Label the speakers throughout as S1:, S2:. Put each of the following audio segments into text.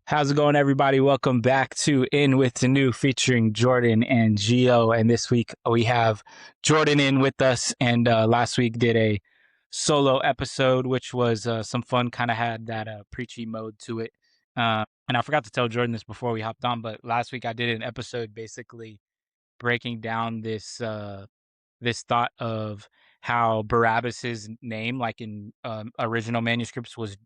S1: How's it going, everybody? Welcome back to In with Denoux featuring Jordan and Gio. And this week we have Jordan in with us. And last week did a solo episode, which was some fun, kind of had that preachy mode to it. And I forgot to tell Jordan this before we hopped on, but last week I did an episode basically breaking down this thought of how Barabbas's name, like in original manuscripts, was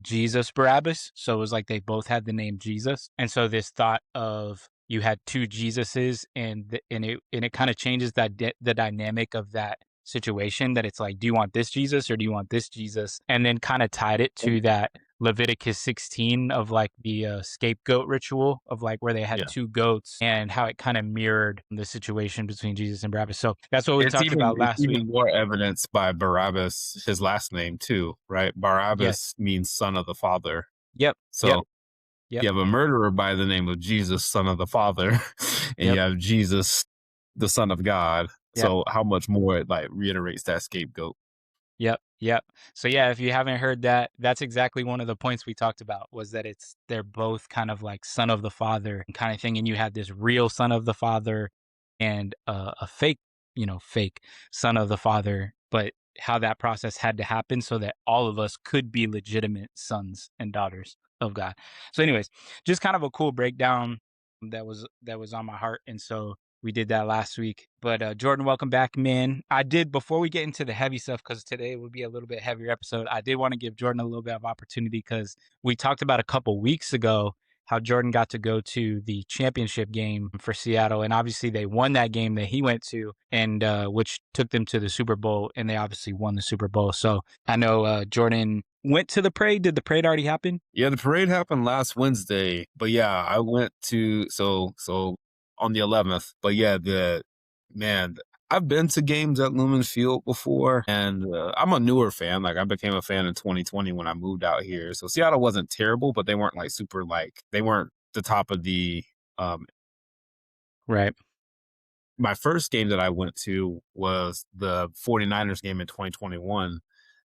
S1: Jesus Barabbas. So it was like they both had the name Jesus, and so this thought of you had two Jesuses, and it kind of changes the dynamic of that situation. That it's like, do you want this Jesus or do you want this Jesus? And then kind of tied it to that Leviticus 16 of like the scapegoat ritual of like where they had
S2: Yeah.
S1: two goats and how it kind of mirrored the situation between Jesus and Barabbas. So that's what we
S2: It's
S1: talked
S2: even
S1: about last week.
S2: more evidence by Barabbas, his last name too, right?
S1: Yes.
S2: Barabbas means son of the Father.
S1: Yep.
S2: So
S1: Yep. Yep.
S2: you have a murderer by the name of Jesus, son of the Father, and
S1: Yep.
S2: you have Jesus, the Son of God.
S1: Yep.
S2: So how much more it like reiterates that scapegoat.
S1: Yep. Yep. So yeah, if you haven't heard that, that's exactly one of the points we talked about, was that they're both kind of like son of the father kind of thing. And you had this real son of the father and a fake, fake son of the father, but how that process had to happen so that all of us could be legitimate sons and daughters of God. So anyways, just kind of a cool breakdown that was on my heart. And so we did that last week. But Jordan, welcome back, man. Before we get into the heavy stuff, because today would be a little bit heavier episode, I did want to give Jordan a little bit of opportunity because we talked about a couple weeks ago how Jordan got to go to the championship game for Seattle. And obviously they won that game that he went to, and which took them to the Super Bowl. And they obviously won the Super Bowl. So I know Jordan went to the parade. Did the parade already happen?
S2: Yeah, the parade happened last Wednesday, but yeah, I went to so on the 11th. But yeah, man, I've been to games at Lumen Field before, and I'm a newer fan. Like I became a fan in 2020 when I moved out here. So Seattle wasn't terrible, but they weren't like super they weren't the top of the.
S1: Right.
S2: My first game that I went to was the 49ers game in 2021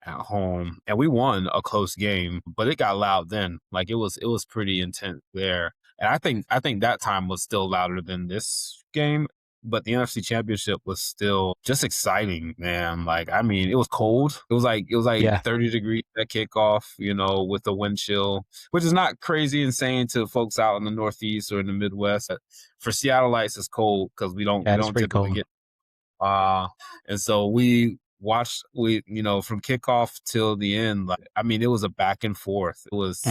S2: at home, and we won a close game, but it got loud then. Like it was pretty intense there. And I think that time was still louder than this game, but the NFC Championship was still just exciting, man. Like I mean, it was cold. It was like
S1: Yeah.
S2: 30 degrees at kickoff, with the wind chill, which is not crazy insane to folks out in the Northeast or in the Midwest. For Seattleites, it's cold because we don't
S1: Pretty
S2: typically
S1: cool.
S2: get and so we watched from kickoff till the end. Like I mean, it was a back and forth. It was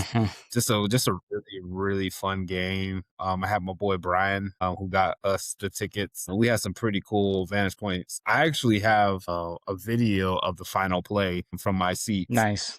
S2: just a really, really fun game. I had my boy Brian who got us the tickets. We had some pretty cool vantage points. I actually have a video of the final play from my seat.
S1: Nice.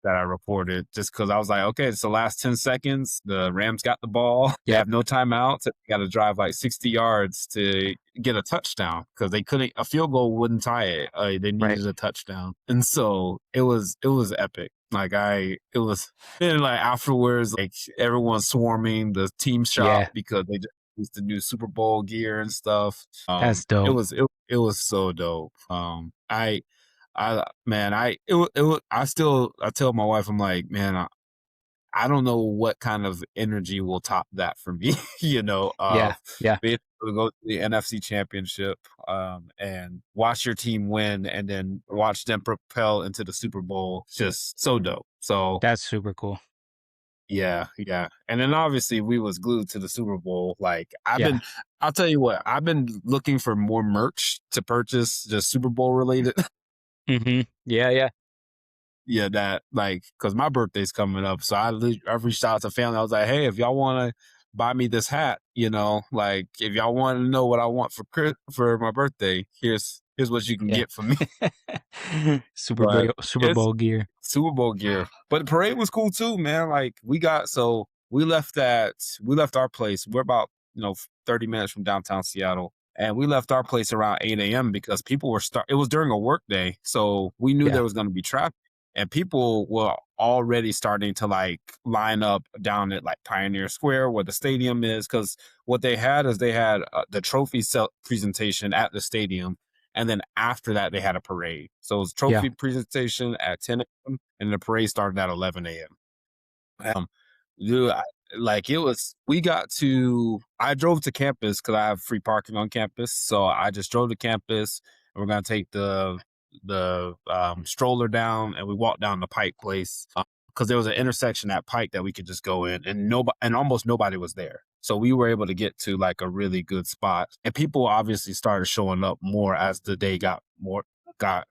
S2: That I reported just because I was like, okay, it's the last 10 seconds. The Rams got the ball. They
S1: Yep.
S2: have no timeouts. They got to drive like 60 yards to get a touchdown because a field goal wouldn't tie it. They needed a touchdown. And so it was epic. Like then like afterwards, like everyone swarming the team shop because they just used to do Super Bowl gear and stuff.
S1: That's dope.
S2: It was so dope. I tell my wife, I'm like, man, I don't know what kind of energy will top that for me, being able to go to the NFC Championship, and watch your team win and then watch them propel into the Super Bowl. Just so dope. So
S1: that's super cool.
S2: Yeah. And then obviously we was glued to the Super Bowl. Like I'll tell you what, I've been looking for more merch to purchase just Super Bowl related.
S1: Mm-hmm. Yeah.
S2: Yeah, that because my birthday's coming up, so I reached out to family. I was like, hey, if y'all want to buy me this hat, like if y'all want to know what I want for my birthday, here's what you can get from me.
S1: Super Bowl gear.
S2: Super Bowl gear. But the parade was cool too, man. Like we left our place. We're about 30 minutes from downtown Seattle. And we left our place around 8 a.m. because people were it was during a work day. So we knew there was going to be traffic. And people were already starting to line up down at Pioneer Square where the stadium is. Because what they had is the trophy presentation at the stadium. And then after that, they had a parade. So it was trophy presentation at 10 a.m. and the parade started at 11 a.m. Dude, like it was. We got to. I drove to campus because I have free parking on campus, so I just drove to campus, and we're gonna take the stroller down, and we walked down the Pike Place because there was an intersection at Pike that we could just go in, and nobody, and almost nobody was there. So we were able to get to like a really good spot, and people obviously started showing up more as the day got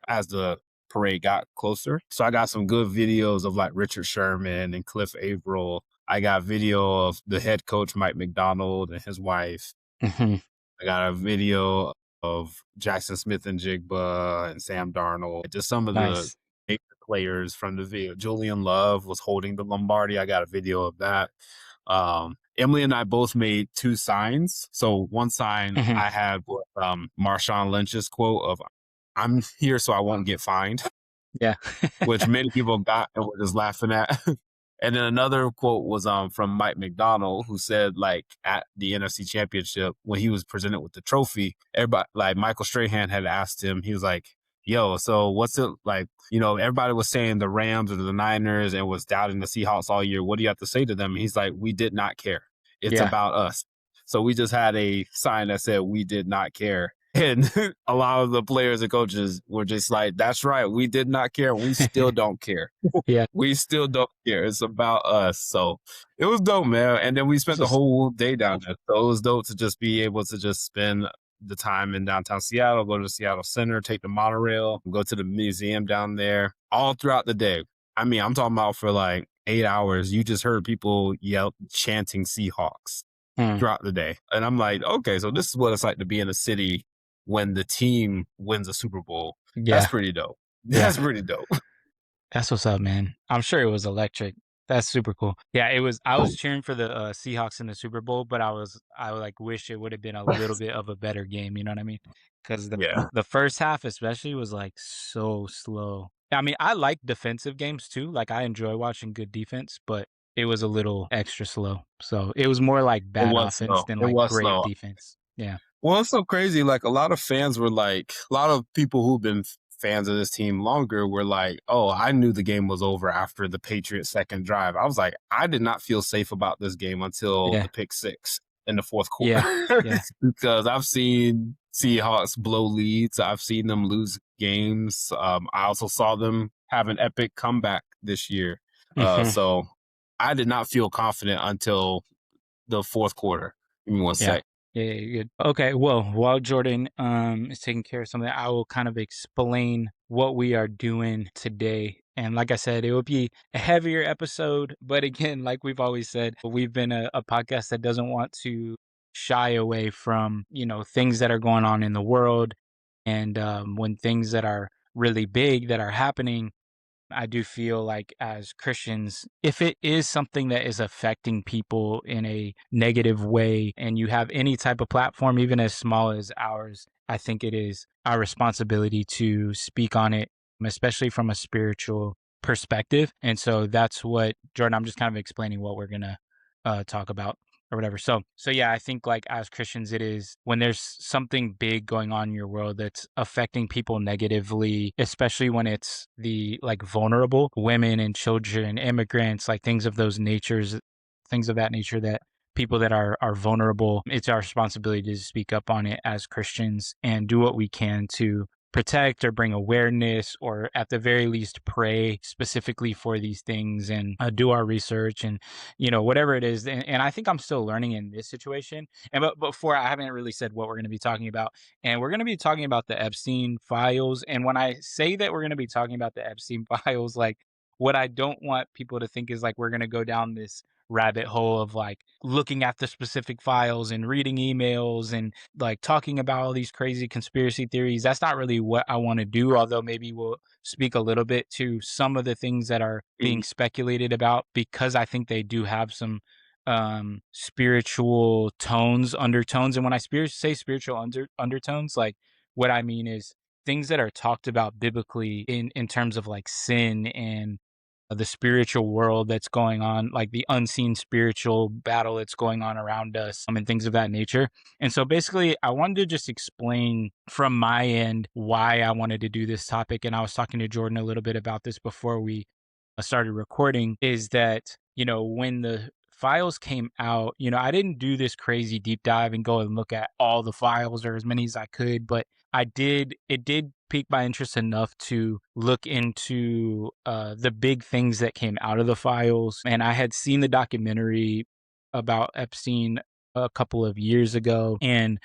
S2: as the parade got closer. So I got some good videos of like Richard Sherman and Cliff Averill. I got video of the head coach Mike McDonald and his wife.
S1: Hmm.
S2: I got a video of Jackson Smith and Jigba and Sam Darnold. Just some of the
S1: Nice.
S2: major players from the video. Julian Love was holding the Lombardi. I got a video of that. Emily and I both made two signs. So one sign
S1: Hmm.
S2: I had was Marshawn Lynch's quote of "I'm here so I won't get fined,"
S1: Yeah.
S2: which many people got and were just laughing at. And then another quote was from Mike McDonald, who said, like, at the NFC Championship, when he was presented with the trophy, everybody, like, Michael Strahan had asked him, he was like, yo, so what's it like? You know, everybody was saying the Rams or the Niners and was doubting the Seahawks all year. What do you have to say to them? And he's like, we did not care. It's
S1: Yeah.
S2: about us. So we just had a sign that said, we did not care. And a lot of the players and coaches were just like, that's right. We did not care. We still don't care.
S1: Yeah.
S2: We still don't care. It's about us. So it was dope, man. And then we spent the
S1: Just,
S2: whole day down there. So it was dope to just be able to just spend the time in downtown Seattle, go to the Seattle Center, take the monorail, go to the museum down there all throughout the day. I mean, I'm talking about for like 8 hours. You just heard people yell, chanting Seahawks
S1: mm,
S2: throughout the day. And I'm like, okay, so this is what it's like to be in a city when the team wins a Super Bowl. That's
S1: yeah.
S2: pretty dope.
S1: Yeah.
S2: That's pretty dope.
S1: That's what's up, man. I'm sure it was electric. That's super cool. Yeah, it was. I was cheering for the Seahawks in the Super Bowl, but I like wish it would have been a little bit of a better game. You know what I mean? Because
S2: Yeah.
S1: the first half especially was like so slow. I mean, I like defensive games too. Like I enjoy watching good defense, but it was a little extra slow. So it was more like
S2: It
S1: bad
S2: was
S1: offense
S2: slow.
S1: than
S2: It
S1: like
S2: was
S1: great
S2: slow.
S1: defense. Yeah.
S2: Well, it's so crazy. Like a lot of fans were like, a lot of people who've been fans of this team longer were like, "Oh, I knew the game was over after the Patriots' second drive." I was like, I did not feel safe about this game until
S1: Yeah.
S2: the pick six in the fourth quarter,
S1: Yeah. Yeah.
S2: because I've seen Seahawks blow leads. I've seen them lose games. I also saw them have an epic comeback this year.
S1: Hmm.
S2: So I did not feel confident until the fourth quarter. Give me one
S1: Yeah.
S2: sec.
S1: Yeah, yeah, good. Okay, well, while Jordan is taking care of something, I will kind of explain what we are doing today. And like I said, it will be a heavier episode, but again, like we've always said, we've been a podcast that doesn't want to shy away from, things that are going on in the world. And when things that are really big that are happening, I do feel like as Christians, if it is something that is affecting people in a negative way and you have any type of platform, even as small as ours, I think it is our responsibility to speak on it, especially from a spiritual perspective. And so that's what, Jordan, I'm just kind of explaining what we're going to talk about or whatever. So yeah, I think like as Christians, it is when there's something big going on in your world that's affecting people negatively, especially when it's the like vulnerable women and children, immigrants, like things of that nature that people that are vulnerable, it's our responsibility to speak up on it as Christians and do what we can to protect or bring awareness or at the very least pray specifically for these things and do our research and whatever it is. And I think I'm still learning in this situation. And but before, I haven't really said what we're going to be talking about, and we're going to be talking about the Epstein files. And when I say that we're going to be talking about the Epstein files, like what I don't want people to think is like we're going to go down this rabbit hole of like looking at the specific files and reading emails and like talking about all these crazy conspiracy theories. That's not really what I want to do, although maybe we'll speak a little bit to some of the things that are being speculated about because I think they do have some spiritual undertones. And when I say spiritual undertones, like what I mean is things that are talked about biblically in terms of like sin and the spiritual world that's going on, like the unseen spiritual battle that's going on around us, and things of that nature. And so basically, I wanted to just explain from my end why I wanted to do this topic. And I was talking to Jordan a little bit about this before we started recording, is that when the files came out, I didn't do this crazy deep dive and go and look at all the files or as many as I could, but it did pique my interest enough to look into the big things that came out of the files. And I had seen the documentary about Epstein a couple of years ago, and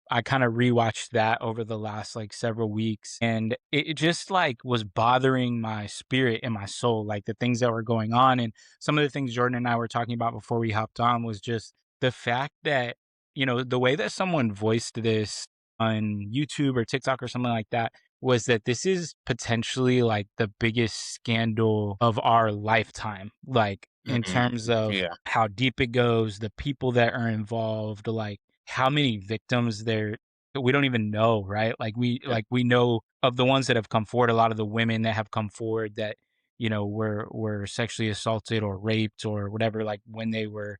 S1: I kind of rewatched that over the last like several weeks, and it just like was bothering my spirit and my soul, like the things that were going on. And some of the things Jordan and I were talking about before we hopped on was just the fact that, the way that someone voiced this on YouTube or TikTok or something like that was that this is potentially like the biggest scandal of our lifetime, like in
S2: Mhm.
S1: terms of
S2: Yeah.
S1: how deep it goes, the people that are involved, like how many victims there that we don't even know, right?
S2: Yeah.
S1: Like we know of the ones that have come forward, a lot of the women that have come forward that were sexually assaulted or raped or whatever, like when they were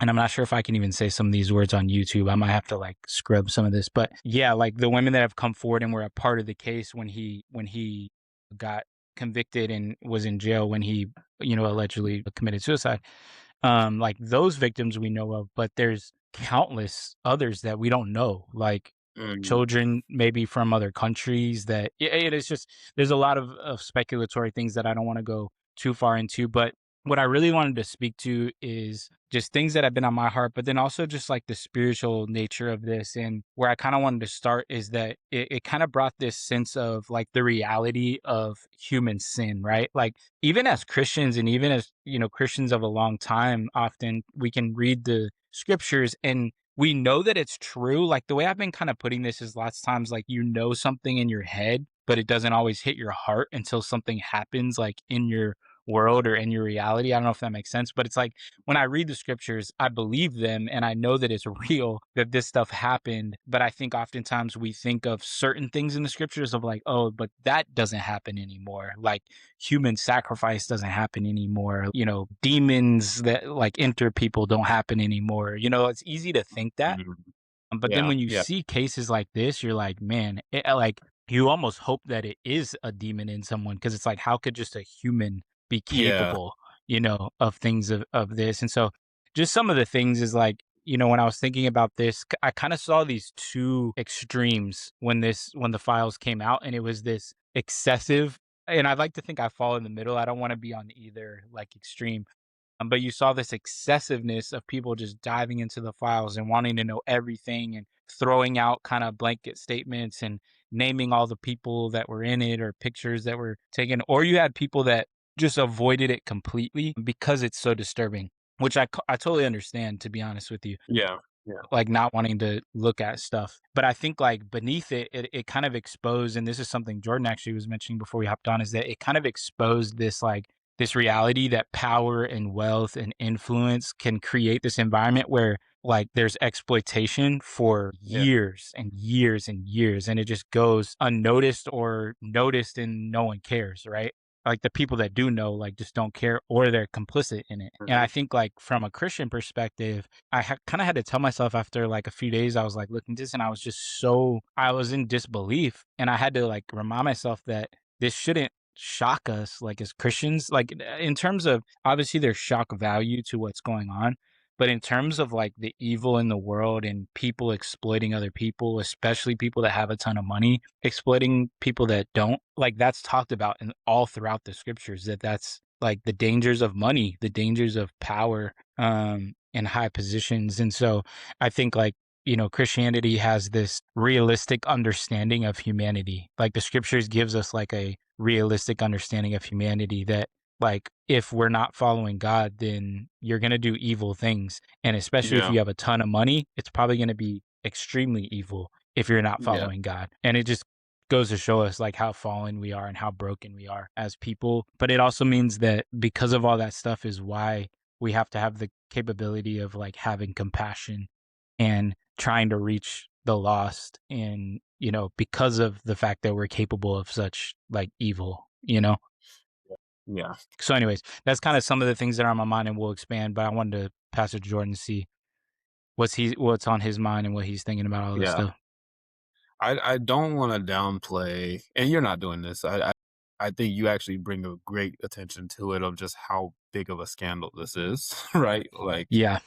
S1: and I'm not sure if I can even say some of these words on YouTube. I might have to like scrub some of this. But yeah, like the women that have come forward and were a part of the case when he got convicted and was in jail when he, allegedly committed suicide. Like those victims we know of, but there's countless others that we don't know. Like
S2: Mhm.
S1: children maybe from other countries that it is just there's a lot of speculatory things that I don't want to go too far into. But what I really wanted to speak to is just things that have been on my heart, but then also just like the spiritual nature of this. And where I kind of wanted to start is that it kind of brought this sense of like the reality of human sin, right? Like even as Christians and even as, Christians of a long time, often we can read the scriptures and we know that it's true. Like the way I've been kind of putting this is lots of times like something in your head, but it doesn't always hit your heart until something happens like in your world or in your reality. I don't know if that makes sense, but it's like when I read the scriptures, I believe them and I know that it's real that this stuff happened. But I think oftentimes we think of certain things in the scriptures of like, oh, but that doesn't happen anymore. Like human sacrifice doesn't happen anymore. Demons that like enter people don't happen anymore. It's easy to think that,
S2: Mhm.
S1: but then
S2: Yeah.
S1: when you
S2: Yeah.
S1: see cases like this, you're like, man, like you almost hope that it is a demon in someone because it's like, how could just a human be
S2: Yeah.
S1: capable, of things of this? And so, just some of the things is like, when I was thinking about this, I kind of saw these two extremes when the files came out, and it was this excessive. And I'd like to think I fall in the middle. I don't want to be on either like extreme, but you saw this excessiveness of people just diving into the files and wanting to know everything and throwing out kind of blanket statements and naming all the people that were in it or pictures that were taken. Or you had people that just avoided it completely because it's so disturbing, which I totally understand, to be honest with you,
S2: Yeah. Yeah.
S1: like not wanting to look at stuff. But I think like beneath it kind of exposed, and this is something Jordan actually was mentioning before we hopped on, is that it kind of exposed this like this reality that power and wealth and influence can create this environment where like there's exploitation for
S2: Yeah.
S1: years and years and years, and it just goes unnoticed or noticed and no one cares, right? Like the people that do know like just don't care or they're complicit in it. And I
S2: Mhm.
S1: think like from a Christian perspective, kind of had to tell myself after like a few days, I was like looking at this and I was just I was in disbelief. And I had to like remind myself that this shouldn't shock us like as Christians. Like in terms of obviously there's shock value to what's going on. But in terms of like the evil in the world and people exploiting other people, especially people that have a ton of money, exploiting people that don't, like that's talked about in all throughout the scriptures that's like the dangers of money, the dangers of power, in high positions. And so I think like, Christianity has this realistic understanding of humanity. Like the scriptures gives us like a realistic understanding of humanity that like if we're not following God, then you're going to do evil things. And especially if
S2: Yeah.
S1: you have a ton of money, it's probably going to be extremely evil if you're not
S2: Yeah.
S1: following God. And it just goes to show us like how fallen we are and how broken we are as people. But it also means that because of all that stuff is why we have to have the capability of like having compassion and trying to reach the lost, and because of the fact that we're capable of such like evil.
S2: Yeah.
S1: So anyways, that's kind of some of the things that are on my mind and we'll expand, but I wanted to pass it to Jordan to see what's on his mind and what he's thinking about all this
S2: Yeah.
S1: stuff.
S2: I don't want to downplay, and you're not doing this. I think you actually bring a great attention to it of just how big of a scandal this is, right? Like,
S1: Yeah.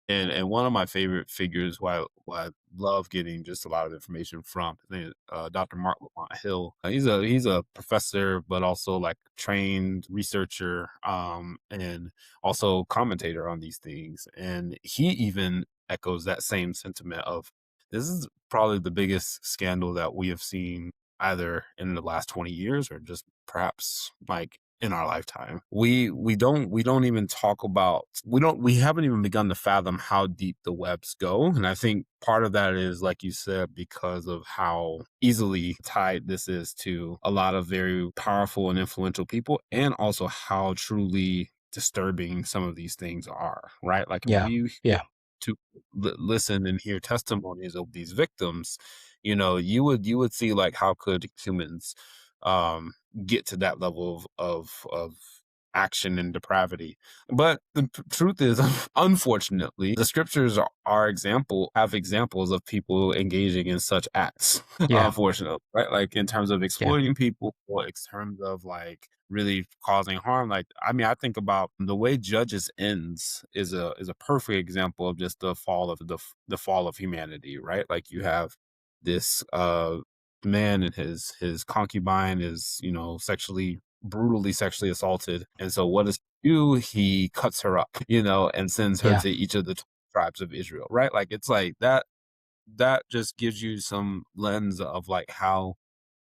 S2: and one of my favorite figures who I love getting just a lot of information from, his name is, Dr. Mark Lamont Hill. He's a professor, but also like trained researcher, and also commentator on these things. And he even echoes that same sentiment of this is probably the biggest scandal that we have seen either in the last 20 years or just perhaps like in our lifetime. We don't even talk about we haven't even begun to fathom how deep the webs go. And I think part of that is, like you said, because of how easily tied this is to a lot of very powerful and influential people, and also how truly disturbing some of these things are, right? Like when
S1: Yeah.
S2: you get
S1: Yeah.
S2: to listen and hear testimonies of these victims, you would see like how could humans um get to that level of action and depravity. But the truth is, unfortunately, the scriptures have examples of people engaging in such acts.
S1: Yeah.
S2: Unfortunately, right? Like in terms of
S1: Yeah.
S2: exploiting people, or in terms of like really causing harm. Like, I mean, I think about the way Judges ends is a perfect example of just the fall of the fall of humanity, right? Like you have this man and his concubine is, sexually brutally sexually assaulted. And so what does he do? He cuts her up, and sends her
S1: Yeah.
S2: to each of the tribes of Israel, right? Like it's like that just gives you some lens of like how,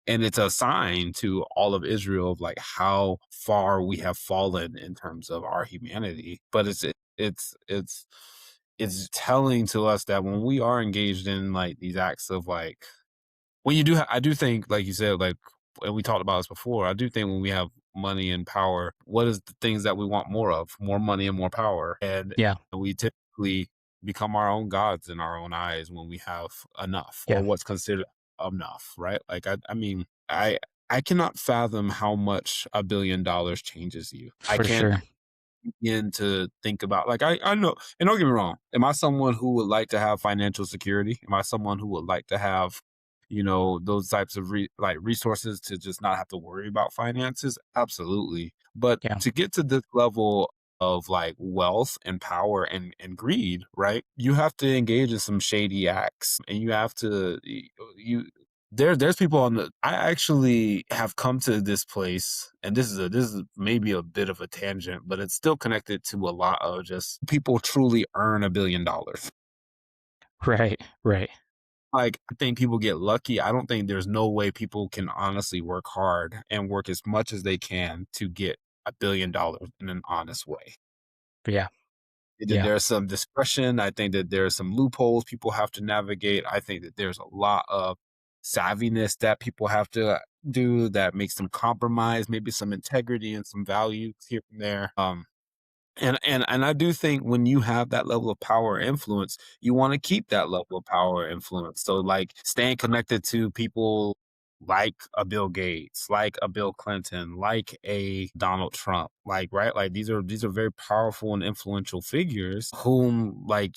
S2: and it's a sign to all of Israel of like how far we have fallen in terms of our humanity. But it's telling to us that when we are engaged in like these acts of like, when you do, I do think, like you said, like, and we talked about this before. I do think when we have money and power, what is the things that we want more of? More money and more power, and
S1: Yeah.
S2: we typically become our own gods in our own eyes when we have enough, or
S1: Yeah.
S2: what's considered enough, right? Like, I mean, I cannot fathom how much $1 billion changes you. I
S1: For
S2: can't
S1: sure.
S2: begin to think about, like, I know, and don't get me wrong, am I someone who would like to have financial security? Am I someone who would like to have, those types of like resources to just not have to worry about finances? Absolutely. But
S1: Yeah.
S2: to get to this level of like wealth and power and greed, right? You have to engage in some shady acts, and you have to you there's people on the I actually have come to this place, and this is maybe a bit of a tangent, but it's still connected to a lot of just people truly earn $1 billion.
S1: Right. Right.
S2: Like, I think people get lucky. I don't think there's no way people can honestly work hard and work as much as they can to get $1 billion in an honest way.
S1: Yeah.
S2: That
S1: Yeah.
S2: there's some discretion. I think that there's some loopholes people have to navigate. I think that there's a lot of savviness that people have to do that makes them compromise, maybe some integrity and some values here and there. And I do think when you have that level of power or influence, you want to keep that level of power or influence. So like staying connected to people like a Bill Gates, like a Bill Clinton, like a Donald Trump, like, right? Like these are very powerful and influential figures whom, like,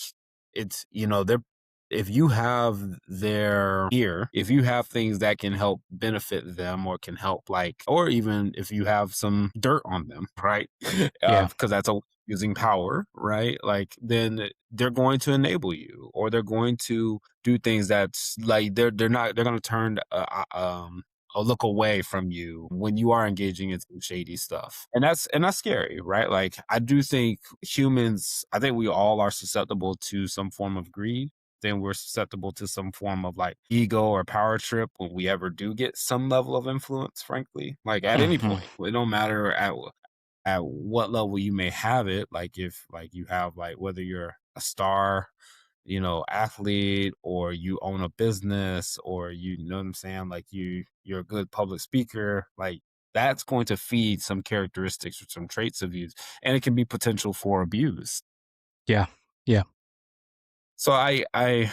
S2: it's, they're, if you have their ear, if you have things that can help benefit them or can help, like, or even if you have some dirt on them, right?
S1: Yeah.
S2: Because that's a using power, right? Like, then they're going to enable you, or they're going to do things that's like they're going to turn a look away from you when you are engaging in some shady stuff, and that's scary, right? Like, I do think humans, I think we all are susceptible to some form of greed. Then we're susceptible to some form of like ego or power trip when we ever do get some level of influence, frankly. Like at any
S1: Hmm.
S2: point, it don't matter at what level you may have it. Like if like you have like whether you're a star, athlete, or you own a business, or you know what I'm saying, like you're a good public speaker, like that's going to feed some characteristics or some traits of you, and it can be potential for abuse.
S1: Yeah. Yeah.
S2: So I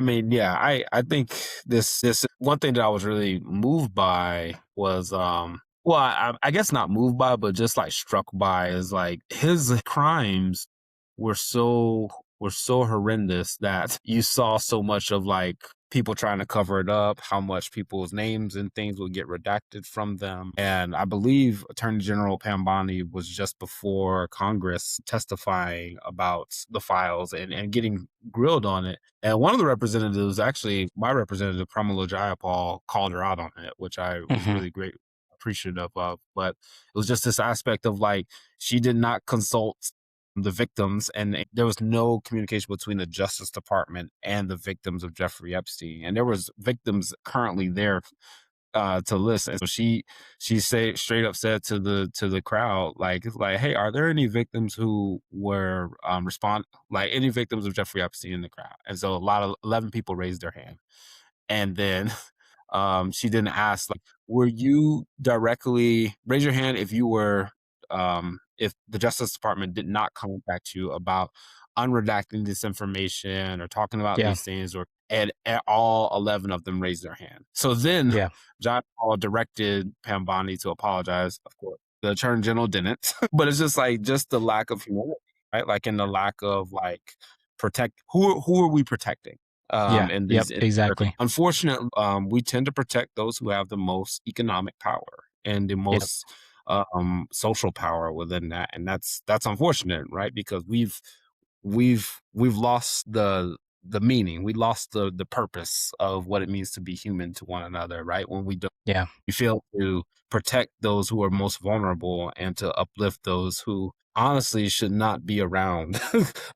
S2: mean, yeah, I think this one thing that I was really moved by was, well, I guess not moved by, but just like struck by is like his crimes were so horrendous that you saw so much of like people trying to cover it up, how much people's names and things would get redacted from them. And I believe Attorney General Pam Bondi was just before Congress testifying about the files and getting grilled on it. And one of the representatives, actually, my representative, Pramila Jayapal, called her out on it, which I was
S1: Hmm.
S2: really great appreciative of. But it was just this aspect of like she did not consult the victims, and there was no communication between the Justice Department and the victims of Jeffrey Epstein. And there was victims currently there to listen. So she say straight up said to the crowd, like, hey, are there any victims who were respond like any victims of Jeffrey Epstein in the crowd? And so a lot of 11 people raised their hand. And then she didn't ask, like, were you directly raise your hand if you were if the Justice Department did not contact you about unredacting this information or talking about
S1: Yeah.
S2: these things, or and all 11 of them raised their hand. So then
S1: Yeah.
S2: John Paul directed Pam Bondi to apologize. Of course, the Attorney General didn't, but it's just like just the lack of humility, right? Like in the lack of like protect who are we protecting?
S1: Yeah.
S2: In
S1: Yep.
S2: these
S1: Exactly.
S2: unfortunately, we tend to protect those who have the most economic power and the
S1: Yep.
S2: most social power within that, and that's unfortunate, right? Because we've lost the meaning, we lost the purpose of what it means to be human to one another, right? When we don't
S1: Yeah.
S2: we fail to protect those who are most vulnerable and to uplift those who honestly should not be around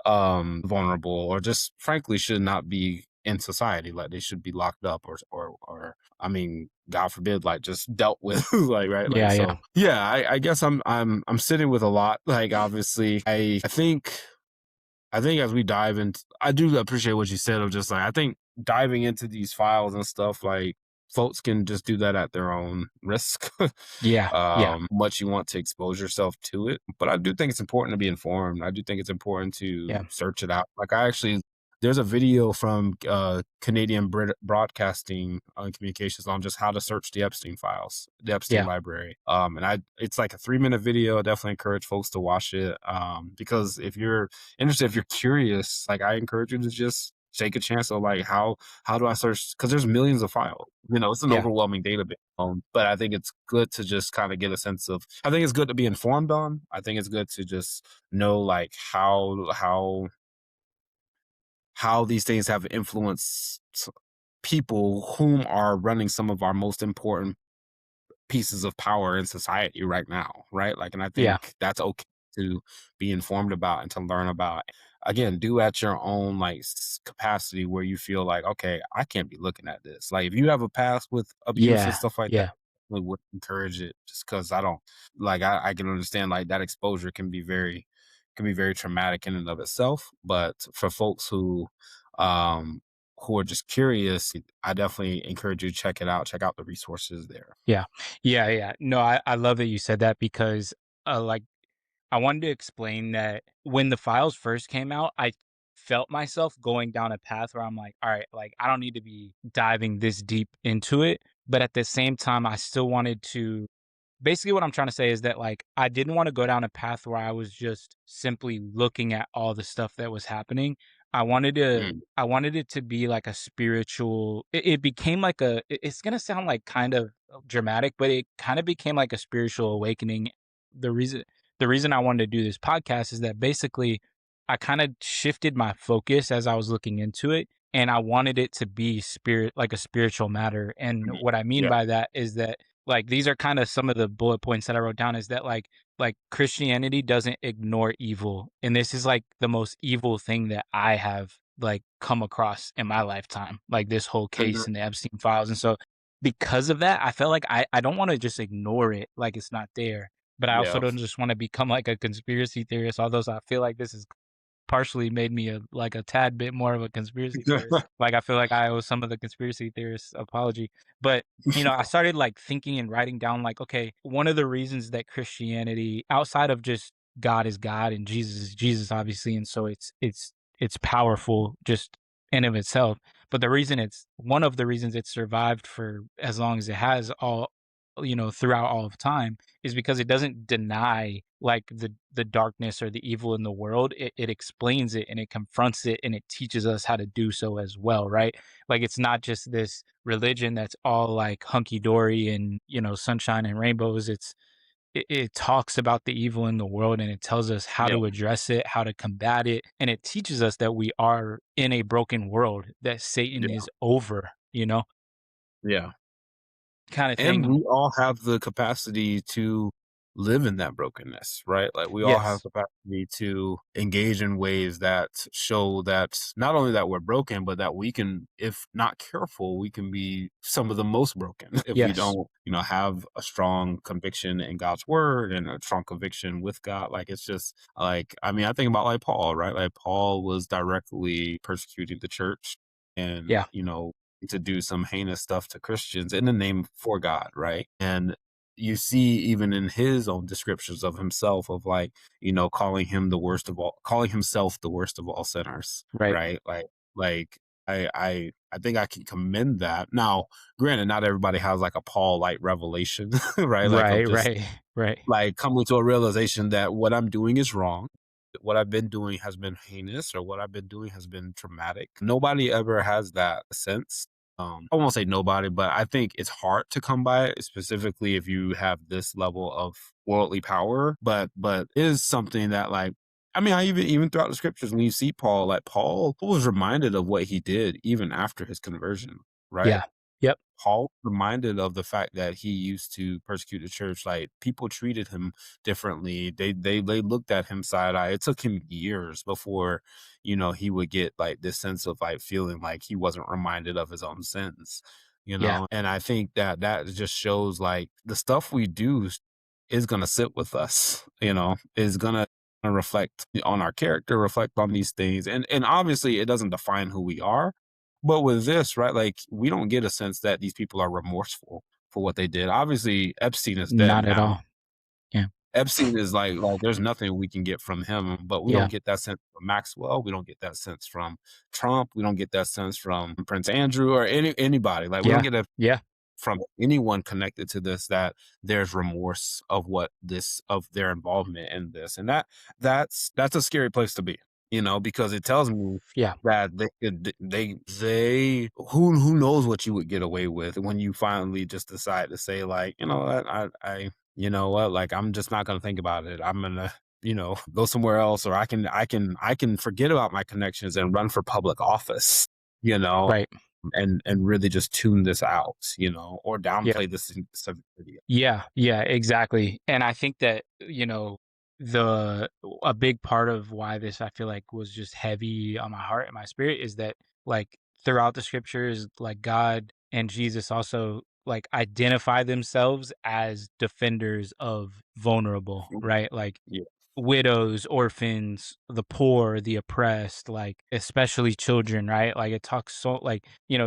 S2: vulnerable, or just frankly should not be in society. Like they should be locked up, or I mean, God forbid, like just dealt with like, right, like,
S1: Yeah. Yeah.
S2: so yeah, I guess I'm sitting with a lot. Like obviously I think as we dive into, I do appreciate what you said of just like, I think diving into these files and stuff, like folks can just do that at their own risk.
S1: Yeah. Yeah.
S2: Much you want to expose yourself to it. But I do think it's important to be informed. I do think it's important to
S1: Yeah.
S2: search it out. Like I actually, there's a video from Canadian Broadcasting on Communications on just how to search the Epstein files, the Epstein
S1: Yeah.
S2: library. It's like a 3 minute video. I definitely encourage folks to watch it. Because if you're interested, if you're curious, like I encourage you to just take a chance of like how do I search? Because there's millions of files. You know, it's an
S1: Yeah.
S2: overwhelming database. But I think it's good to just kind of get a sense of. I think it's good to be informed on. I think it's good to just know like how these things have influenced people whom are running some of our most important pieces of power in society right now, right? Like, and I
S1: Yeah.
S2: think that's okay to be informed about and to learn about. Again, do at your own like capacity where you feel like, okay, I can't be looking at this. Like, if you have a past with abuse and
S1: Yeah.
S2: stuff like that,
S1: Yeah.
S2: I would encourage it. Just because I don't like, I can understand like that exposure can be very traumatic in and of itself. But for folks um, who are just curious, I definitely encourage you to check it out. Check out the resources there.
S1: Yeah. Yeah. Yeah. No, I love that you said that because, like, I wanted to explain that when the files first came out, I felt myself going down a path where I'm like, all right, like, I don't need to be diving this deep into it. But at the same time, I still wanted to basically what I'm trying to say is that like I didn't want to go down a path where I was just simply looking at all the stuff that was happening. I wanted to
S2: Mm,
S1: I wanted it to be like a spiritual it became like it's going to sound like kind of dramatic, but it kind of became like a spiritual awakening. The reason the reason I wanted to do this podcast is that basically I kind of shifted my focus as I was looking into it and I wanted it to be spirit like a spiritual matter. And
S2: mm,
S1: what I mean
S2: yeah,
S1: by that is that like, these are kinda some of the bullet points that I wrote down is that, like, Christianity doesn't ignore evil, and this is, like, the most evil thing that I have, like, come across in my lifetime, like, this whole
S2: mhm,
S1: case and the Epstein files, and so, because of that, I felt like I don't wanna just ignore it like it's not there, but I also
S2: yeah,
S1: don't just wanna become, like, a conspiracy theorist, although I feel like this is partially made me a tad bit more of a conspiracy theorist. Like, I feel like I owe some of the conspiracy theorists apology. But, I started, like, thinking and writing down, like, okay, one of the reasons that Christianity outside of just God is God and Jesus is Jesus, obviously, and so it's powerful just in of itself. But the reason it's one of the reasons it's survived for as long as it has throughout all of time is because it doesn't deny like the darkness or the evil in the world. It explains it and it confronts it and it teaches us how to do so as well, right? Like it's not just this religion that's all like hunky dory and sunshine and rainbows. It talks about the evil in the world and it tells us how
S2: Yeah,
S1: to address it, how to combat it, and it teaches us that we are in a broken world, that Satan
S2: yeah,
S1: is over,
S2: yeah.
S1: kind of
S2: And
S1: thing.
S2: we all have the capacity to live in that brokenness, right? Like we all have
S1: Yes.
S2: capacity to engage in ways that show that not only that we're broken, but that we can, if not careful, we can be some of the most broken if we
S1: Yes.
S2: don't, have a strong conviction in God's word and a strong conviction with God. Like it's just like, I mean, I think about like Paul, right? Like Paul was directly persecuting the church and,
S1: Yeah.
S2: to do some heinous stuff to Christians in the name for God, right? And you see even in his own descriptions of himself of like, calling him the worst of all, calling himself the worst of all sinners,
S1: Right.
S2: right? Like I think I can commend that. Now, granted, not everybody has like a Paul like revelation, right? Like of
S1: Right.
S2: just
S1: Right. Right.
S2: like coming to a realization that what I'm doing is wrong. What I've been doing has been heinous, or what I've been doing has been traumatic. Nobody ever has that sense. I won't say nobody, but I think it's hard to come by it, specifically if you have this level of worldly power. But it is something that like I mean, I even throughout the scriptures, when you see Paul, like Paul was reminded of what he did even after his conversion, right?
S1: Yeah. Yep.
S2: Paul reminded of the fact that he used to persecute the church. Like people treated him differently. They looked at him side eye. It took him years before, he would get like this sense of like feeling like he wasn't reminded of his own sins.
S1: Yeah.
S2: And I think that that just shows like the stuff we do is gonna sit with us. Is gonna reflect on our character, reflect on these things, and obviously it doesn't define who we are, but with this, right, like, we don't get a sense that these people are remorseful for what they did. Obviously, Epstein is dead
S1: Not at
S2: now.
S1: all. Yeah.
S2: Epstein is like, there's nothing we can get from him, but we
S1: Yeah.
S2: don't get that sense from Maxwell. We don't get that sense from Trump. We don't get that sense from Prince Andrew or anybody. Like, we don't
S1: Yeah.
S2: get that
S1: Yeah.
S2: from anyone connected to this that there's remorse of their involvement in this. And that's a scary place to be, because it tells me
S1: Yeah.
S2: that they who knows what you would get away with when you finally just decide to say like, you know what, you know what, like I'm just not gonna think about it. I'm gonna, go somewhere else, or I can forget about my connections and run for public office, you know,
S1: Right.
S2: and really just tune this out, or
S1: Yeah.
S2: downplay this severity.
S1: Yeah, yeah, exactly. And I think that, the a big part of why this I feel like was just heavy on my heart and my spirit is that like throughout the scriptures, like God and Jesus also like identify themselves as defenders of vulnerable,
S2: Mhm.
S1: right? Like
S2: Yeah,
S1: widows, orphans, the poor, the oppressed, like especially children, right? Like it talks so like,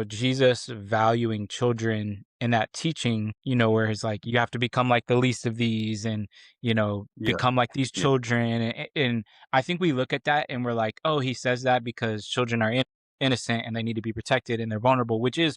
S1: Jesus valuing children in that teaching, where he's like, you have to become like the least of these and,
S2: yeah,
S1: become like these
S2: yeah,
S1: children. And I think we look at that and we're like, oh, he says that because children are innocent and they need to be protected and they're vulnerable, which is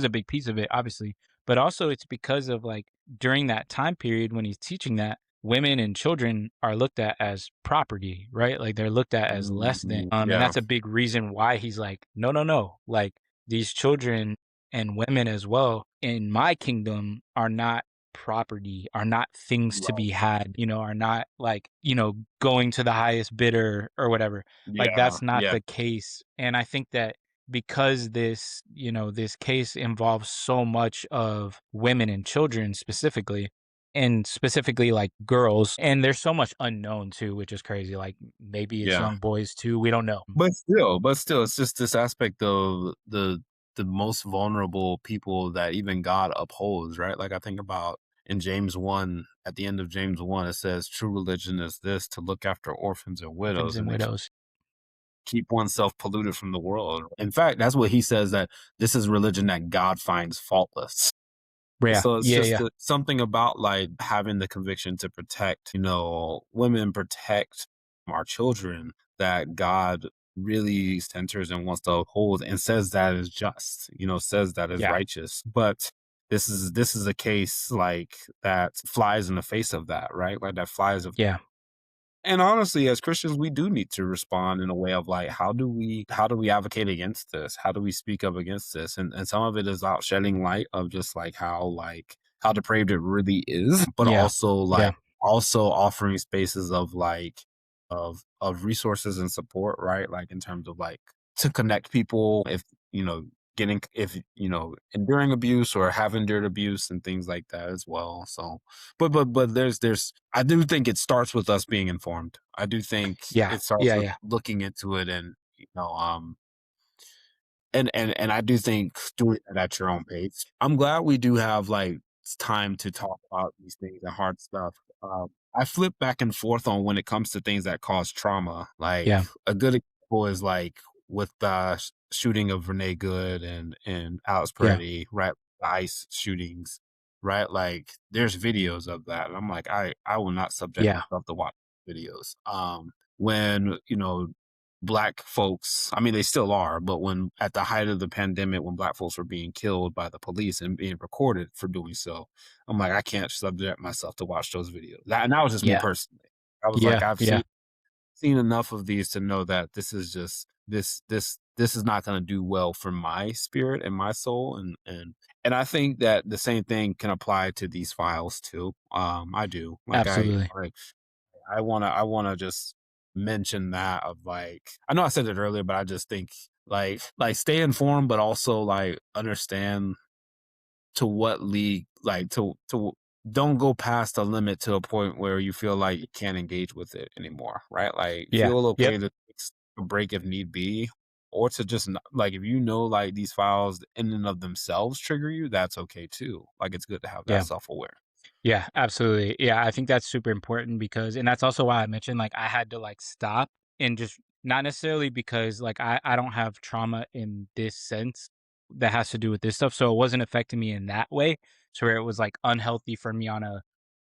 S1: a big piece of it, obviously. But also it's because of like during that time period when he's teaching that women and children are looked at as property, right? Like they're looked at as less than.
S2: mhm,
S1: And
S2: yeah,
S1: that's a big reason why he's like, no, no, no. Like these children and women as well in my kingdom are not property, are not things to
S2: right,
S1: be had, are not like, going to the highest bidder or whatever. Like
S2: yeah,
S1: that's not
S2: yeah,
S1: the case. And I think that because this case involves so much of women and children specifically, and specifically like girls, and there's so much unknown too, which is crazy. Like maybe it's
S2: yeah.
S1: young boys too, we don't know.
S2: But still, it's just this aspect of the most vulnerable people that even God upholds, right? Like I think about in James 1, at the end of James 1, it says, "True religion is this, to look after orphans and
S1: Orphans
S2: widows,
S1: and
S2: and to
S1: widows.
S2: keep oneself polluted from the world." In fact, that's what he says, that this is religion that God finds faultless.
S1: Yeah,
S2: So it's
S1: yeah,
S2: just
S1: yeah,
S2: something about like having the conviction to protect, women, protect our children, that God really centers and wants to uphold and says that is just, says that is
S1: yeah,
S2: righteous. But this is a case like that flies in the face of that, right? Like that flies of
S1: Yeah.
S2: and honestly, as Christians, we do need to respond in a way of like, how do we advocate against this? How do we speak up against this? And some of it is out shedding light of just how depraved it really is, but
S1: Yeah.
S2: also
S1: Yeah.
S2: also offering spaces of of resources and support, right? Like in terms of like to connect people if you know getting if enduring abuse or have endured abuse and things like that as well. So but there's I do think it starts with us being informed. I do think
S1: Yeah.
S2: it starts
S1: Yeah.
S2: with
S1: Yeah.
S2: looking into it and and I do think doing it at your own pace. I'm glad we do have like time to talk about these things and hard stuff. I flip back and forth on when it comes to things that cause trauma. Like
S1: Yeah.
S2: a good example is like with the shooting of Renee Good and Alex
S1: Yeah.
S2: Peretti, right? The ICE shootings, right? Like there's videos of that, and I'm like, I will not subject
S1: Yeah.
S2: myself to watch videos. When black folks, I mean, they still are, but when at the height of the pandemic, when black folks were being killed by the police and being recorded for doing so, I'm like, I can't subject myself to watch those videos. And that was just me
S1: Yeah.
S2: personally. I was like,
S1: Yeah.
S2: I've
S1: Yeah.
S2: seen enough of these to know that this is just this is not going to do well for my spirit and my soul and I think that the same thing can apply to these files too. I do. Like
S1: Absolutely.
S2: I wanna just mention that of like I know I said it earlier, but I just think like stay informed, but also like understand to what league like to don't go past a limit to a point where you feel like you can't engage with it anymore, right? Like
S1: Yeah.
S2: feel
S1: Yep.
S2: okay to take a break if need be, or to just like if you know like these files in and of themselves trigger you, that's okay too. Like it's good to have that
S1: Yeah.
S2: self awareness.
S1: Yeah, absolutely. Yeah, I think that's super important because and that's also why I mentioned like I had to like stop and just not necessarily because like I don't have trauma in this sense that has to do with this stuff. So it wasn't affecting me in that way. So where it was like unhealthy for me on a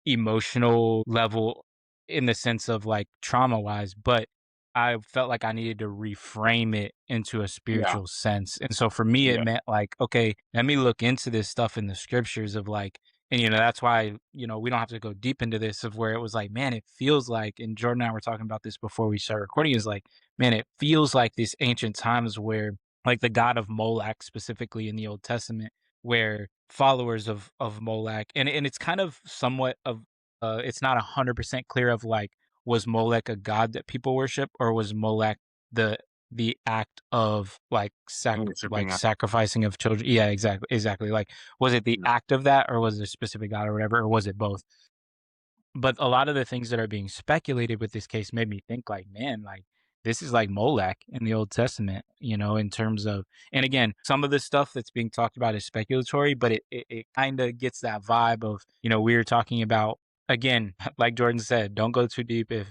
S1: emotional level in the sense of like trauma wise, but I felt like I needed to reframe it into a
S2: Yeah,
S1: spiritual sense. And so for me, it
S2: yeah.
S1: meant like, okay, let me look into this stuff in the scriptures of like, and, that's why, we don't have to go deep into this of where it was like, man, it feels like, and Jordan and I were talking about this before we started recording, is like, man, it feels like these ancient times where, like the god of Molech, specifically in the Old Testament, where followers of Molech, and it's kind of somewhat of, it's not 100% clear of like, was Molech a god that people worship, or was Molech the the act of like
S2: Worshiping
S1: sacrificing of children? Yeah, exactly, exactly. Like, was it the act of that, or was it a specific god or whatever, or was it both? But a lot of the things that are being speculated with this case made me think like, man, like this is like Molech in the Old Testament, in terms of, and again, some of the stuff that's being talked about is speculatory, but it kind of gets that vibe of, we were talking about, again, like Jordan said, don't go too deep if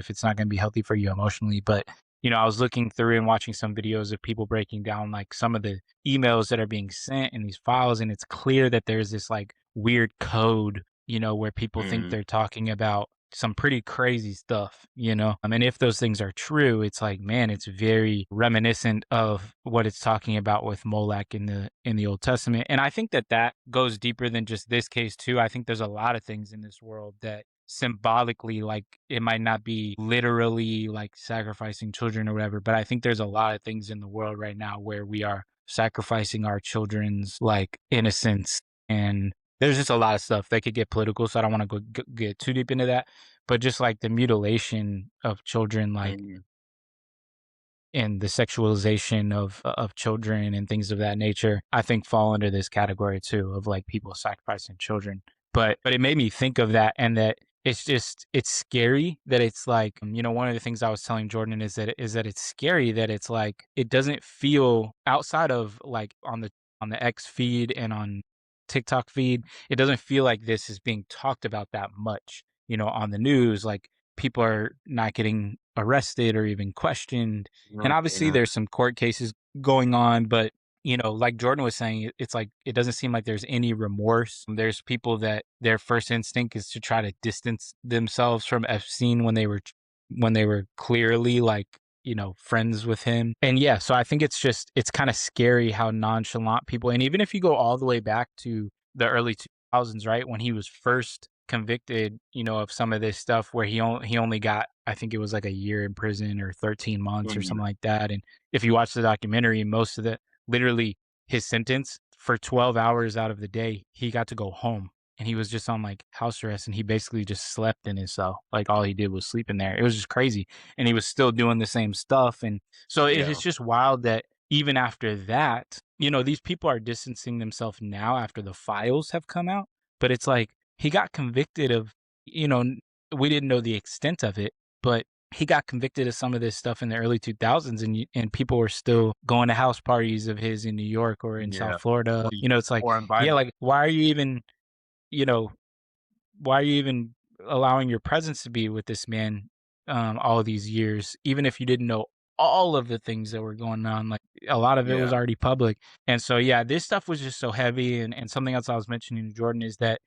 S1: it's not going to be healthy for you emotionally. But, I was looking through and watching some videos of people breaking down like some of the emails that are being sent in these files. And it's clear that there's this like weird code, where people think
S2: Mhm.
S1: they're talking about some pretty crazy stuff, and if those things are true, it's like, man, it's very reminiscent of what it's talking about with Molech in the Old Testament. And I think that that goes deeper than just this case too. I think there's a lot of things in this world that symbolically, like, it might not be literally like sacrificing children or whatever, but I think there's a lot of things in the world right now where we are sacrificing our children's like innocence. And there's just a lot of stuff that could get political, so I don't wanna get too deep into that, but just, like, the mutilation of children, like,
S2: Mhm.
S1: and the sexualization of children and things of that nature, I think fall under this category too of like people sacrificing children. But it made me think of that, and that it's scary that it's like, one of the things I was telling Jordan is that it's scary that it's like it doesn't feel outside of like on the X feed and on TikTok feed, it doesn't feel like this is being talked about that much, on the news. Like, people are not getting arrested or even questioned, and
S2: No,
S1: obviously
S2: yeah.
S1: there's some court cases going on, but like Jordan was saying, it's like it doesn't seem like there's any remorse. There's people that their first instinct is to try to distance themselves from Epstein when they were clearly like friends with him. And yeah, so I think it's kind of scary how nonchalant people, and even if you go all the way back to the early 2000s, right, when he was first convicted, of some of this stuff where he only got, I think it was like a year in prison or 13 months or something
S2: Mhm.
S1: like that. And if you watch the documentary, most of the literally his sentence for 12 hours out of the day, he got to go home and he was just on like house arrest and he basically just slept in his cell. Like all he did was sleep in there. It was just crazy. And he was still doing the same stuff. And so it's
S2: Yeah.
S1: just wild that even after that, these people are distancing themselves now after the files have come out. But it's like he got convicted of, you know, we didn't know the extent of it, but he got convicted of some of this stuff in the early 2000s, and people were still going to house parties of his in New York or in South
S2: Yeah.
S1: Florida.
S2: Or y
S1: It's like,
S2: or
S1: yeah,
S2: invited.
S1: like you know, why are you even allowing your presence to be with this man all these years, even if you didn't know all of the things that were going on? Like a lot of it was
S2: Yeah.
S1: already public. And so yeah, this stuff was just so heavy. And something else I was mentioning to Jordan is that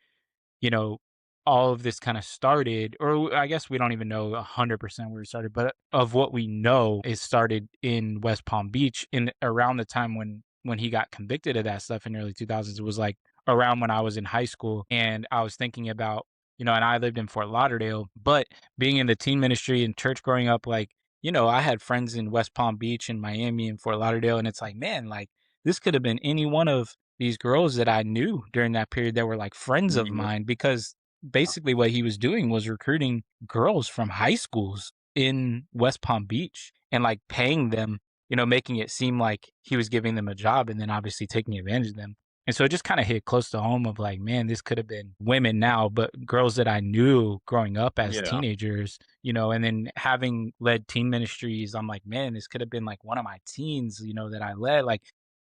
S1: you know, all of this kind of started, or I guess we don't even know 100% where it started, but of what we know, it started in West Palm Beach in around the time when he got convicted of that stuff in the early 2000s. It was like around when I was in high school and I was thinking about, and I lived in Fort Lauderdale, but being in the teen ministry and church growing up, like, I had friends in West Palm Beach and Miami and Fort Lauderdale, and it's like, man, like this could have been any one of these girls that I knew during that period that were like friends of
S2: Yeah.
S1: mine because basically what he was doing was recruiting girls from high schools in West Palm Beach and like paying them, making it seem like he was giving them a job and then obviously taking advantage of them. And so it just kind of hit close to home of like, man, this could have been women now, but girls that I knew growing up as
S2: Yeah.
S1: teenagers, and then having led teen ministries, I'm like, man, this could have been like one of my teens, that I led. Like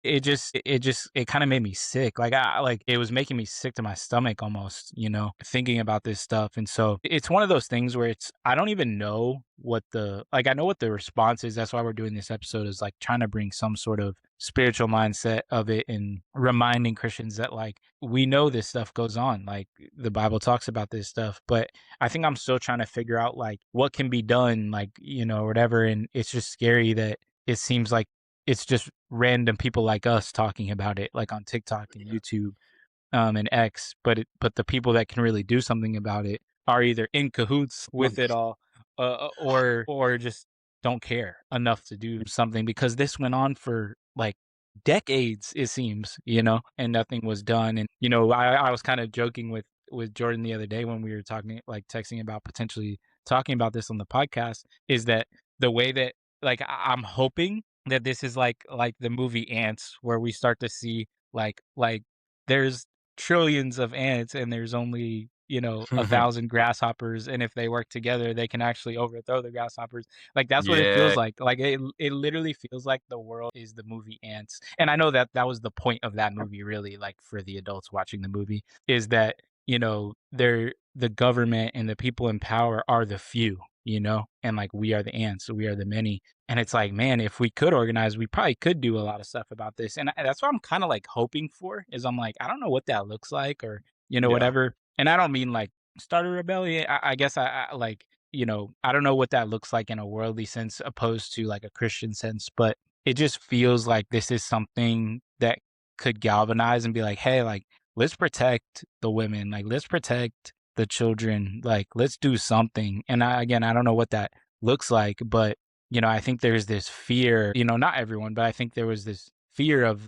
S1: it kind of made me sick. Like it was making me sick to my stomach almost, thinking about this stuff. And so it's one of those things where I don't even know I know what the response is. That's why we're doing this episode, is like trying to bring some sort of spiritual mindset of it and reminding Christians that like we know this stuff goes on. Like the Bible talks about this stuff, but I think I'm still trying to figure out like what can be done, like, or whatever. And it's just scary that it seems like it's just random people like us talking about it, like on TikTok and YouTube, and X, but the people that can really do something about it are either in cahoots with it all, or just don't care enough to do something because this went on for like decades, it seems, and nothing was done. And I was kind of joking with Jordan the other day when we were talking, like texting about potentially talking about this on the podcast, is that the way that like I'm hoping that this is like the movie Ants, where we start to see like there's trillions of ants and there's only 1,000 grasshoppers, and if they work together they can actually overthrow the grasshoppers. Like that's what it feels
S2: Yeah.
S1: like it literally feels like the world is the movie Ants. And I know that that was the point of that movie, really, like for the adults watching the movie, is that they're the government and the people in power are the few, and like we are the ants, we are the many. And it's like, man, if we could organize, we probably could do a lot of stuff about this. And that's what I'm kind of like hoping for, is I'm like, I don't know what that looks like, or,
S2: Yeah.
S1: whatever. And I don't mean like start a rebellion. I guess I like, I don't know what that looks like in a worldly sense opposed to like a Christian sense, but it just feels like this is something that could galvanize and be like, hey, like, let's protect the women, like, let's protect the children, like, let's do something. And again, I don't know what that looks like, but I think there's this fear, not everyone, but I think there was this fear of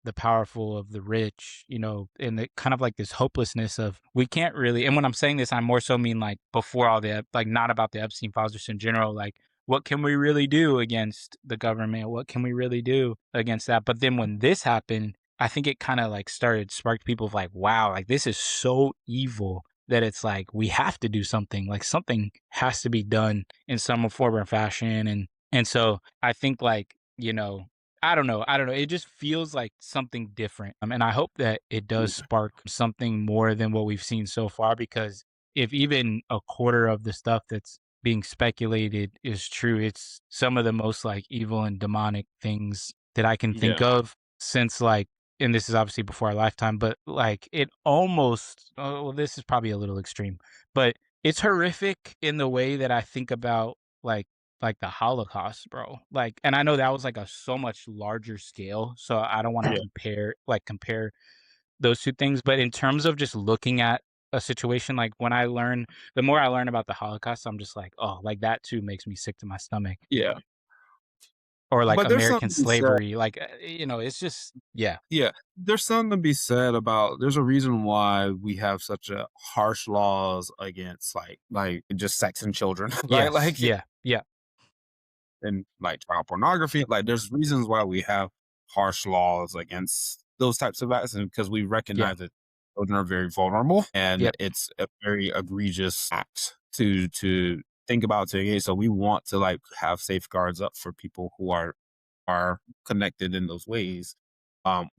S1: the powerful, of the rich, and the kind of like this hopelessness of we can't really. And when I'm saying this, I more so mean like before all the like not about the Epstein files, just in general, like what can we really do against the government? What can we really do against that? But then when this happened, I think it kind of like sparked people of like, wow, like this is so evil that it's like we have to do something. Like something has to be done in some form or fashion. And so I think like, I don't know. It just feels like something different. And I hope that it does spark something more than what we've seen so far, because if even a quarter of the stuff that's being speculated is true, it's some of the most like evil and demonic things that I can think
S2: Yeah.
S1: of since like, and this is obviously before our lifetime, but like it almost, oh, well, this is probably a little extreme, but it's horrific in the way that I think about like like the Holocaust, bro. Like, and I know that was like a so much larger scale, so I don't want to
S2: Yeah,
S1: compare those two things. But in terms of just looking at a situation, like the more I learn about the Holocaust, I'm just like, oh, like that too makes me sick to my stomach.
S2: yeah.
S1: Or like
S2: But there's
S1: American
S2: something to be said.
S1: slavery, like it's just yeah,
S2: Yeah, there's something to be said about there's a reason why we have such a harsh laws against like just sex and children, right?
S1: yes,
S2: Like
S1: yeah, yeah,
S2: and like child pornography. Like there's reasons why we have harsh laws against those types of acts, and because we
S1: yeah,
S2: recognize that children are very vulnerable, and
S1: yep,
S2: it's a very egregious act to think about to engage. So we want to like have safeguards up for people who are connected in those ways.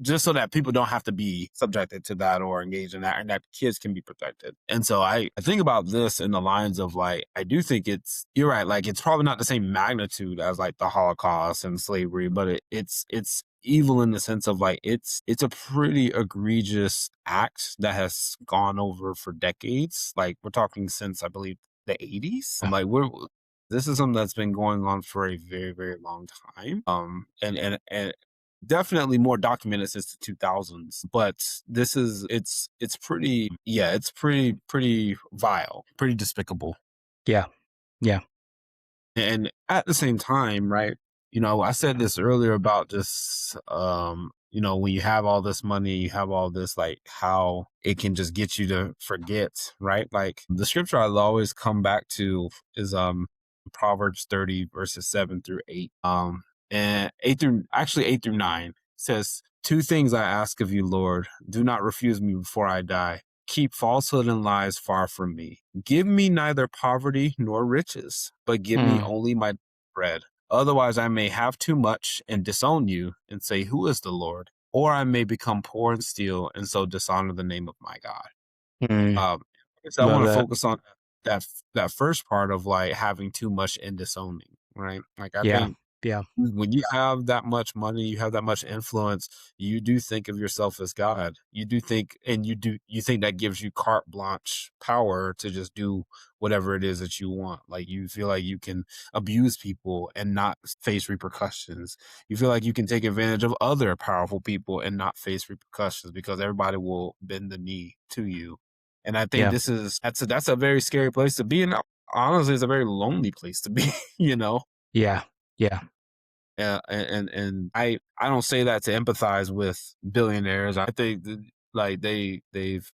S2: Just so that people don't have to be subjected to that or engage in that, and that kids can be protected. And so I think about this in the lines of like, I do think you're right, like it's probably not the same magnitude as like the Holocaust and slavery, but it's evil in the sense of like it's a pretty egregious act that has gone over for decades. Like we're talking since I believe the 80s. I'm
S1: yeah,
S2: like, we're this is something that's been going on for a very, very long time. And definitely more documented since the 2000s. But it's pretty, yeah, it's pretty vile, pretty despicable.
S1: yeah, yeah,
S2: And at the same time, right, I said this earlier about just when you have all this money, you have all this, like how it can just get you to forget, right? Like the scripture I always come back to is Proverbs 30 verses 7 through 8. And 8 through 9 says, "Two things I ask of you, Lord, do not refuse me before I die. Keep falsehood and lies far from me. Give me neither poverty nor riches, but give me
S1: mm,
S2: only my bread. Otherwise, I may have too much and disown you and say, 'Who is the Lord?' Or I may become poor and steal and so dishonor the name of my God."
S1: mm,
S2: So I
S1: love
S2: want to
S1: that,
S2: focus on that first part of like having too much and disowning, right? Like I
S1: yeah,
S2: think
S1: yeah,
S2: when you have that much money, you have that much influence, you do think of yourself as God. You do think, and you think that gives you carte blanche power to just do whatever it is that you want. Like you feel like you can abuse people and not face repercussions. You feel like you can take advantage of other powerful people and not face repercussions because everybody will bend the knee to you. And I think
S1: yeah,
S2: that's a very scary place to be, and honestly, it's a very lonely place to be. You know.
S1: yeah, yeah,
S2: And I don't say that to empathize with billionaires. I think that, like they've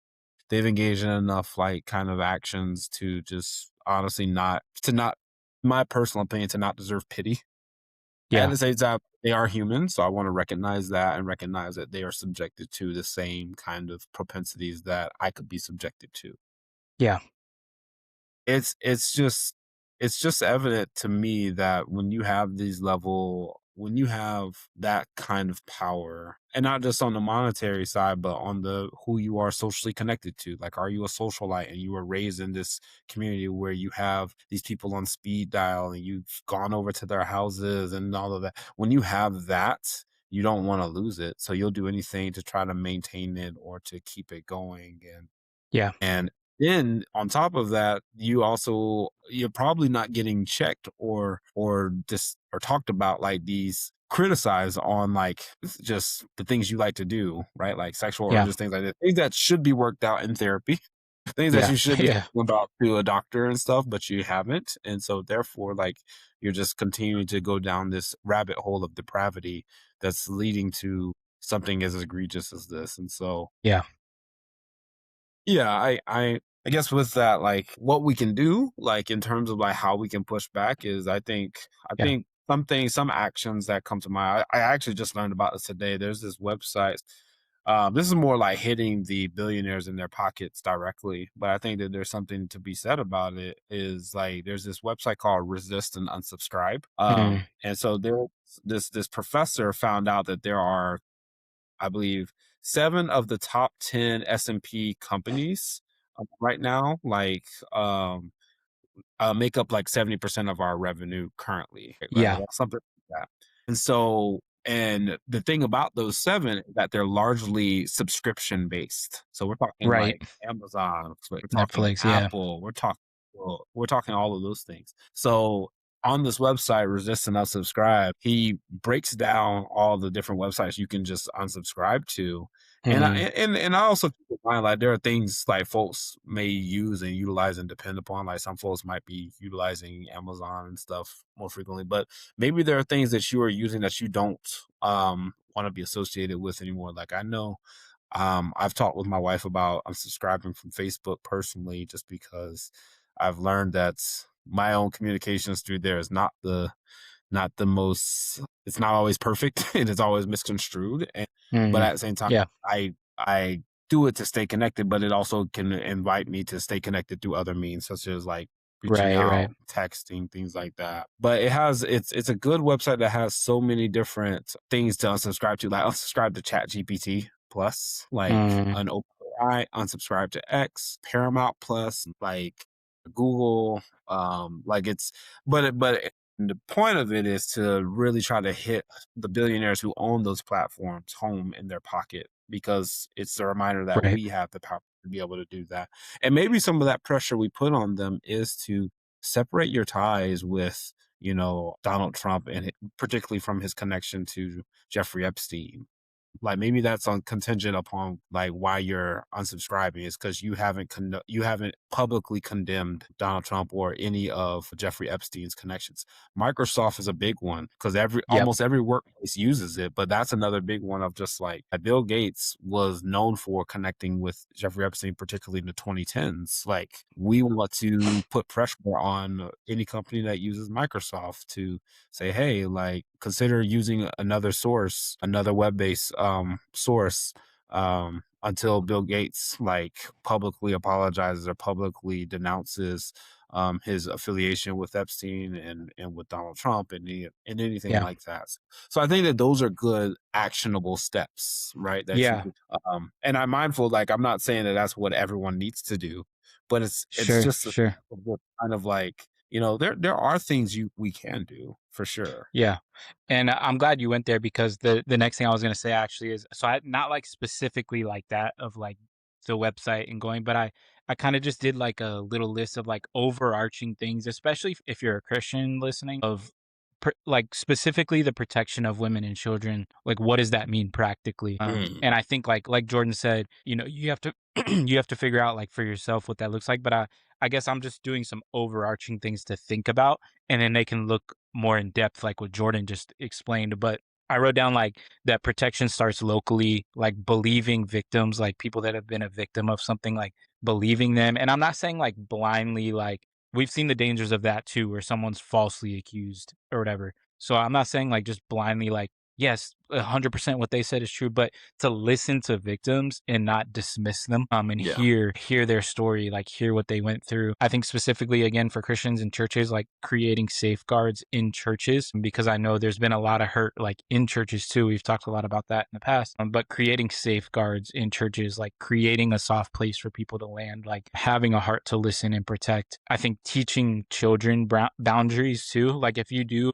S2: engaged in enough like kind of actions to just honestly not my personal opinion to not deserve pity. At
S1: yeah,
S2: the same time, they are human, so I want to recognize that and recognize that they are subjected to the same kind of propensities that I could be subjected to.
S1: yeah,
S2: It's it's just it's just evident to me that when you have that kind of power, and not just on the monetary side, but on the who you are socially connected to. Like, are you a socialite and you were raised in this community where you have these people on speed dial and you've gone over to their houses and all of that? When you have that, you don't want to lose it. So you'll do anything to try to maintain it or to keep it going.
S1: yeah,
S2: And then on top of that, you're probably not getting checked or talked about like these criticized on like just the things you like to do, right? Like sexual
S1: yeah,
S2: urges, things like that. Things that should be worked out in therapy. Things that
S1: yeah,
S2: you should be
S1: yeah,
S2: talking about to a doctor and stuff, but you haven't. And so therefore, like you're just continuing to go down this rabbit hole of depravity that's leading to something as egregious as this. And so
S1: yeah,
S2: yeah, I guess with that, like what we can do, like in terms of like how we can push back is I
S1: yeah,
S2: think some actions that come to mind. I actually just learned about this today. There's this website. This is more like hitting the billionaires in their pockets directly, but I think that there's something to be said about it. Is like there's this website called Resist and Unsubscribe.
S1: mm,
S2: And so this professor found out that there are, I believe, 7 of the top 10 S&P companies, right now, um, make up, like, 70% of our revenue currently, right?
S1: yeah,
S2: Something like that. And the thing about those 7 is that they're largely subscription-based. So we're talking,
S1: right,
S2: like, Amazon, we're talking
S1: Netflix, yeah,
S2: Apple, we're talking all of those things. So on this website, Resist and Unsubscribe, he breaks down all the different websites you can just unsubscribe to.
S1: Mm,
S2: And I also keep in mind, like, there are things like folks may use and utilize and depend upon. Like, some folks might be utilizing Amazon and stuff more frequently, but maybe there are things that you are using that you don't want to be associated with anymore. Like, I know I've talked with my wife about unsubscribing from Facebook personally, just because I've learned that my own communications through there is not the most, it's not always perfect and it's always misconstrued. But
S1: mm,
S2: at the same time,
S1: yeah,
S2: I do it to stay connected, but it also can invite me to stay connected through other means, such as like reaching
S1: right, right.
S2: out, texting, things like that. But it's a good website that has so many different things to unsubscribe to, like unsubscribe to Chat GPT Plus, like
S1: Mm,
S2: an OpenAI, unsubscribe to X, Paramount Plus, like Google, like it's, but and the point of it is to really try to hit the billionaires who own those platforms home in their pocket, because it's a reminder that
S1: right.
S2: we have the power to be able to do that. And maybe some of that pressure we put on them is to separate your ties with, Donald Trump, and particularly from his connection to Jeffrey Epstein. Like, maybe that's on contingent upon like why you're unsubscribing is because you haven't publicly condemned Donald Trump or any of Jeffrey Epstein's connections. Microsoft is a big one because
S1: Yep,
S2: almost every workplace uses it, but that's another big one of just like Bill Gates was known for connecting with Jeffrey Epstein, particularly in the 2010s. Like, we want to put pressure on any company that uses Microsoft to say, hey, like, consider using another source, another web-based source, until Bill Gates like publicly apologizes or publicly denounces his affiliation with Epstein and with Donald Trump, and anything
S1: yeah,
S2: like that. So I think that those are good actionable steps, right? That you
S1: yeah,
S2: could, and I'm mindful, like, I'm not saying that that's what everyone needs to do, but it's
S1: sure,
S2: just a
S1: sure.
S2: kind of like, there are things we can do for sure.
S1: Yeah. And I'm glad you went there because the next thing I was gonna say actually is so I not like specifically like that of like the website and going, but I kind of just did like a little list of like overarching things, especially if you're a Christian listening, of like specifically the protection of women and children. Like, what does that mean practically?
S2: Mm.
S1: And I think like Jordan said, you have to you have to figure out like for yourself what that looks like. But I guess I'm just doing some overarching things to think about, and then they can look more in depth, like what Jordan just explained. But I wrote down like that protection starts locally, like believing victims, like people that have been a victim of something, like believing them. And I'm not saying like blindly, like we've seen the dangers of that too, where someone's falsely accused or whatever. So I'm not saying like just blindly, like, yes, 100% what they said is true, but to listen to victims and not dismiss them, and
S2: Yeah.
S1: hear their story, like hear what they went through. I think specifically again for Christians and churches, like creating safeguards in churches, because I know there's been a lot of hurt like in churches too. We've talked a lot about that in the past, but creating safeguards in churches, like creating a soft place for people to land, like having a heart to listen and protect. I think teaching children boundaries too. Like if you do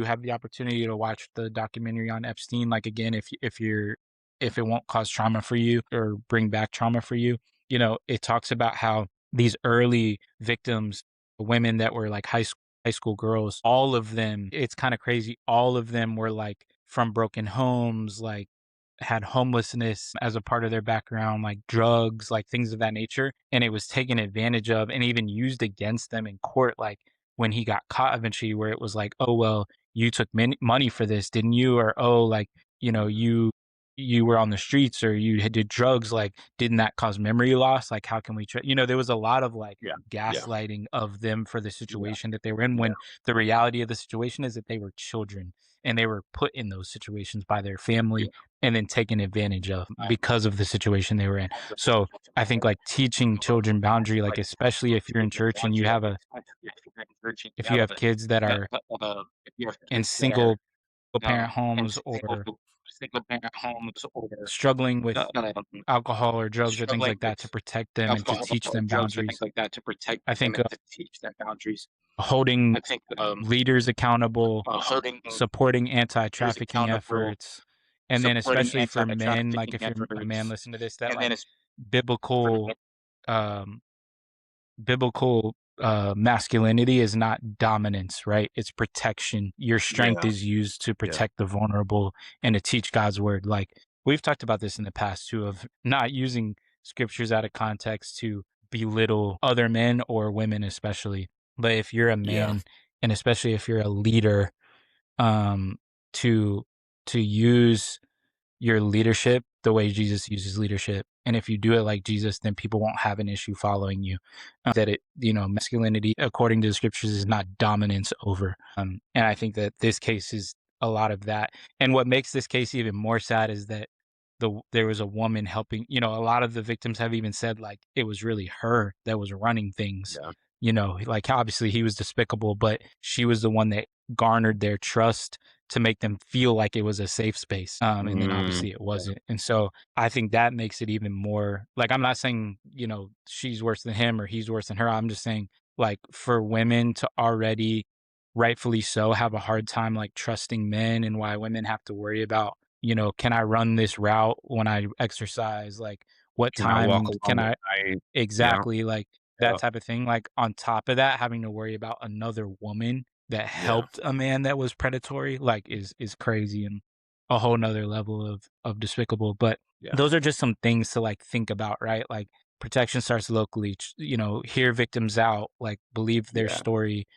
S1: have the opportunity to watch the documentary on Epstein, like again, if it won't cause trauma for you or bring back trauma for you, it talks about how these early victims, women that were like high school girls, all of them, it's kind of crazy. All of them were like from broken homes, like had homelessness as a part of their background, like drugs, like things of that nature. And it was taken advantage of and even used against them in court. Like when he got caught eventually, where it was like, oh, well, you took money for this, didn't you? Or, oh, like, you were on the streets or you did drugs. Like, didn't that cause memory loss? Like, how can we, there was a lot of like
S2: Yeah. Yeah.
S1: gaslighting of them for the
S2: Yeah.
S1: situation that they were in,
S2: Yeah.
S1: when the reality of the situation is that they were children and they were put in those situations by their family
S2: Yeah.
S1: and then taken advantage of because of the situation they were in. So I think like teaching children boundary, like especially if you're in church and if you have kids that are in single parent homes or struggling with alcohol or drugs or things like that, to protect them and to teach them boundaries. I think holding leaders accountable, supporting anti-trafficking efforts, and then especially for men, like if you're a man, listen to this, that like biblical um biblical masculinity is not dominance, right? It's protection. Your strength
S2: Yeah.
S1: is used to
S2: Yeah.
S1: protect the vulnerable and to teach God's word. Like we've talked about this in the past too, of not using scriptures out of context to belittle other men or women, especially. But if you're a
S2: Yeah.
S1: man, and especially if you're a leader, um, to use your leadership the way Jesus uses leadership. And if you do it like Jesus, then people won't have an issue following you. That it, masculinity, according to the scriptures, is not dominance over. And I think that this case is a lot of that. And what makes this case even more sad is that there was a woman helping. A lot of the victims have even said like it was really her that was running things.
S2: Yeah.
S1: Like obviously he was despicable, but she was the one that garnered their trust to make them feel like it was a safe space. And then
S2: Mm,
S1: obviously it
S2: yeah.
S1: wasn't. And so I think that makes it even more like I'm not saying, she's worse than him or he's worse than her. I'm just saying like for women to already rightfully so have a hard time like trusting men and why women have to worry about, can I run this route when I exercise? Like what
S2: Can I walk
S1: time can
S2: along
S1: I
S2: at night? Yeah.
S1: exactly like that
S2: Yeah.
S1: type of thing. Like on top of that, having to worry about another woman that
S2: Yeah.
S1: helped a man that was predatory, like is crazy and a whole nother level of despicable. But
S2: Yeah.
S1: those are just some things to like think about, right? Like protection starts locally, hear victims out, like believe their
S2: Yeah.
S1: story,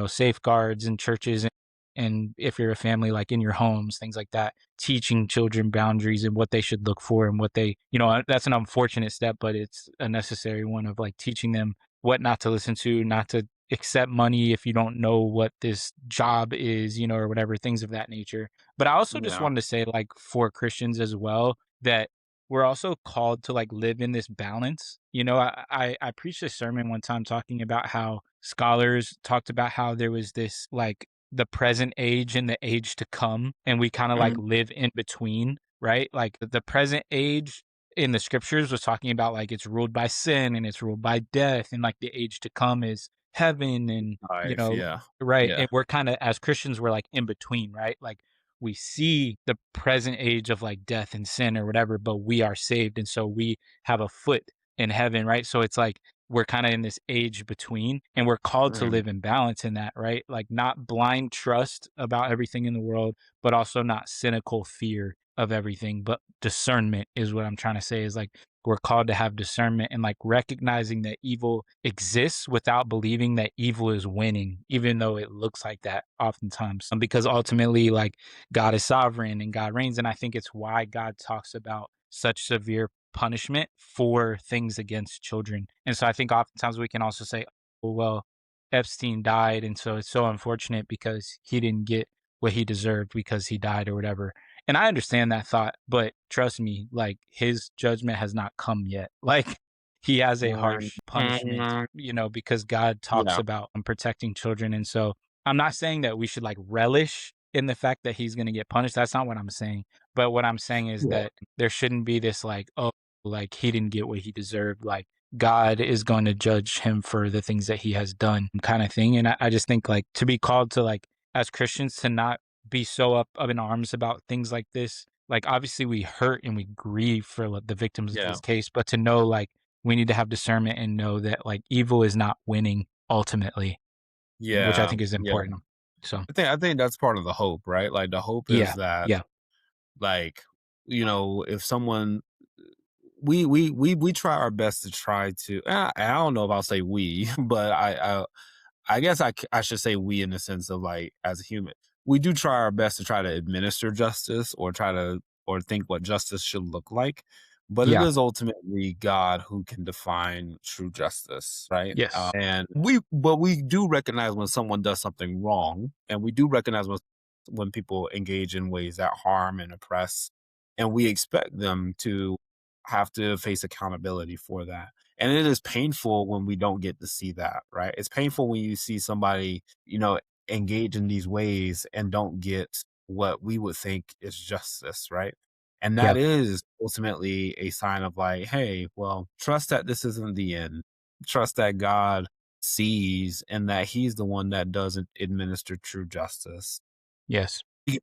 S1: safeguards in churches and if you're a family, like in your homes, things like that, teaching children boundaries and what they should look for and what they, that's an unfortunate step, but it's a necessary one of like teaching them what not to listen to, not to accept money if you don't know what this job is, or whatever, things of that nature. But I also just
S2: Yeah.
S1: wanted to say, like, for Christians as well, that we're also called to like live in this balance. I preached a sermon one time talking about how scholars talked about how there was this like the present age and the age to come, and we kind of like
S2: Mhm.
S1: live in between, right? Like the present age in the scriptures was talking about like it's ruled by sin and it's ruled by death, and like the age to come is heaven and
S2: Life. Yeah.
S1: right.
S2: Yeah.
S1: And we're kind of as Christians, we're like in between, right? Like we see the present age of like death and sin or whatever, but we are saved. And so we have a foot in heaven, right? So it's like we're kind of in this age between and we're called to
S2: Mhm.
S1: live in balance in that, right? Like not blind trust about everything in the world, but also not cynical fear of everything, but discernment is what I'm trying to say is like we're called to have discernment and like recognizing that evil exists without believing that evil is winning, even though it looks like that oftentimes. Because ultimately, like God is sovereign and God reigns. And I think it's why God talks about such severe punishment for things against children. And so I think oftentimes we can also say, oh, well, Epstein died. And so it's so unfortunate because he didn't get what he deserved because he died or whatever. And I understand that thought, but trust me, like his judgment has not come yet. Like he has a
S2: Mhm.
S1: harsh punishment,
S2: Mhm.
S1: because God talks
S2: Yeah.
S1: about protecting children. And so I'm not saying that we should like relish in the fact that he's going to get punished. That's not what I'm saying. But what I'm saying is
S2: Yeah.
S1: that there shouldn't be this like, oh, like he didn't get what he deserved. Like God is going to judge him for the things that he has done, kind of thing. And I just think like to be called to like as Christians to not be so up in arms about things like this. Like obviously we hurt and we grieve for like, the victims of
S2: Yeah.
S1: this case, but to know like we need to have discernment and know that like evil is not winning ultimately, which I
S2: Yeah.
S1: think is
S2: Yeah.
S1: important. So
S2: I think that's part of the hope, right? Like the hope is
S1: yeah,
S2: that
S1: yeah,
S2: like, if someone we try our best to try to I don't know if I'll say we, but I guess I should say we in the sense of like as a human. We do try our best to try to administer justice or try to or think what justice should look like. But it
S1: yeah,
S2: is ultimately God who can define true justice, right?
S1: yes,
S2: But we do recognize when someone does something wrong, and we do recognize when people engage in ways that harm and oppress, and we expect them to have to face accountability for that. And it is painful when we don't get to see that, right? It's painful when you see somebody, engage in these ways and don't get what we would think is justice, right? And
S1: yeah,
S2: that is ultimately a sign of like, hey, well, trust that this isn't the end. Trust that God sees and that he's the one that doesn't administer true justice.
S1: yes,
S2: We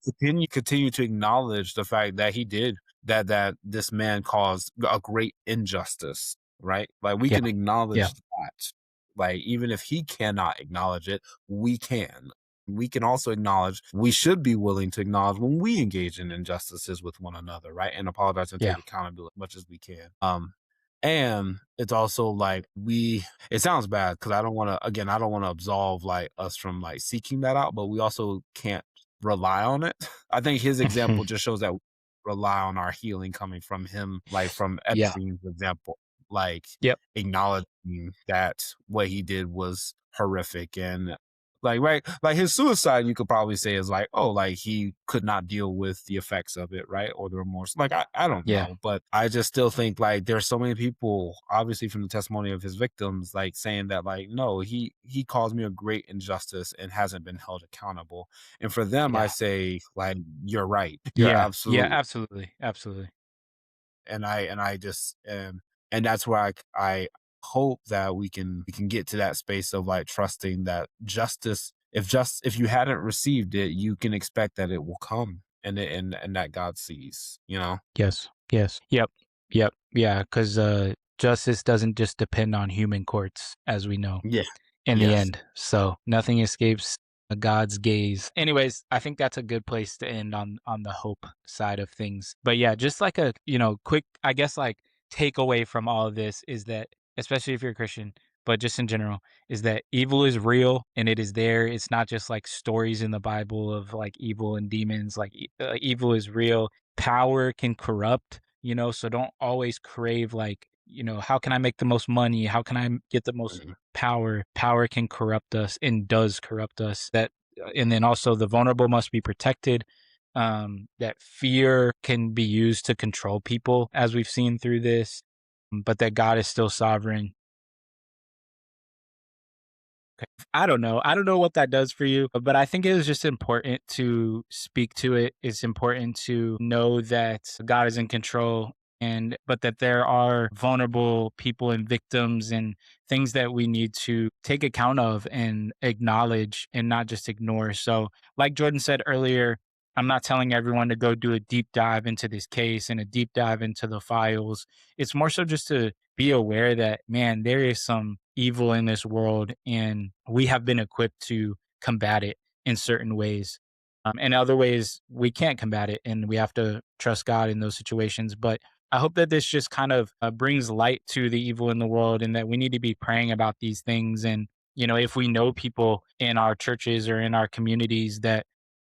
S2: continue to acknowledge the fact that he did that this man caused a great injustice, right? Like we
S1: yeah,
S2: can
S1: yeah,
S2: acknowledge that. Like, even if he cannot acknowledge it, we can. We can also acknowledge, we should be willing to acknowledge when we engage in injustices with one another, right? And apologize and
S1: Yeah.
S2: take accountability as much as we can. And it's also like, it sounds bad because I don't want to, again, I don't want to absolve like us from like seeking that out, but we also can't rely on it. I think his example just shows that we rely on our healing coming from him, like from
S1: Yeah.
S2: Epstein's example, like
S1: Yep.
S2: acknowledging that what he did was horrific. And like, right, like his suicide, you could probably say is like, oh, like he could not deal with the effects of it, right? Or the remorse. Like, I don't
S1: Yeah.
S2: know, but I just still think like there's so many people, obviously from the testimony of his victims, like saying that like, no, he caused me a great injustice and hasn't been held accountable. And for them, I
S1: Yeah.
S2: say like, you're right. You're
S1: Yeah. Yeah.
S2: absolutely,
S1: Absolutely. Absolutely.
S2: and I just and that's where I hope that we can get to that space of like trusting that justice, if you hadn't received it, you can expect that it will come, and that God sees, you know.
S1: Yes. Yes. Yep. Yep. Yeah. Because justice doesn't just depend on human courts, as we know.
S2: Yeah.
S1: In the
S2: Yes.
S1: end. So nothing escapes God's gaze. Anyways, I think that's a good place to end on the hope side of things. But yeah, just like a, quick, I guess like takeaway from all of this is that, especially if you're a Christian, but just in general, is that evil is real and it is there. It's not just like stories in the Bible of like evil and demons. Like evil is real. Power can corrupt, so don't always crave like, how can I make the most money? How can I get the most
S2: Mhm.
S1: power can corrupt us and does corrupt us. And then also the vulnerable must be protected. That fear can be used to control people, as we've seen through this, but that God is still sovereign. I don't know. I don't know what that does for you, but I think it is just important to speak to it. It's important to know that God is in control, and but that there are vulnerable people and victims and things that we need to take account of and acknowledge and not just ignore. So, like Jordan said earlier, I'm not telling everyone to go do a deep dive into this case and a deep dive into the files. It's more so just to be aware that, man, there is some evil in this world and we have been equipped to combat it in certain ways. And other ways we can't combat it and we have to trust God in those situations. But I hope that this just kind of brings light to the evil in the world and that we need to be praying about these things. And, if we know people in our churches or in our communities that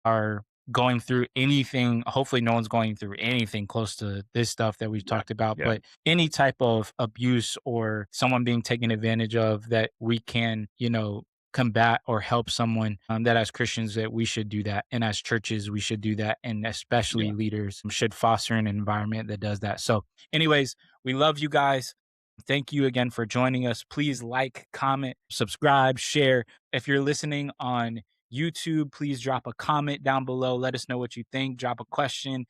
S1: are going through anything, hopefully no one's going through anything close to this stuff that we've
S2: Yeah.
S1: talked about,
S2: Yeah.
S1: but any type of abuse or someone being taken advantage of that we can, combat or help someone, that as Christians that we should do that. And as churches, we should do that. And
S2: Yeah.
S1: especially leaders should foster an environment that does that. So anyways, we love you guys. Thank you again for joining us. Please like, comment, subscribe, share. If you're listening on YouTube, please drop a comment down below. Let us know what you think. Drop a question.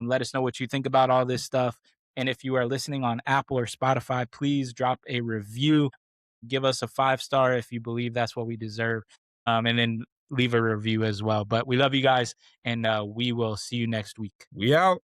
S1: Let us know what you think about all this stuff. And if you are listening on Apple or Spotify, please drop a review. Give us a 5-star if you believe that's what we deserve. And then leave a review as well. But we love you guys, and we will see you next week.
S2: We out.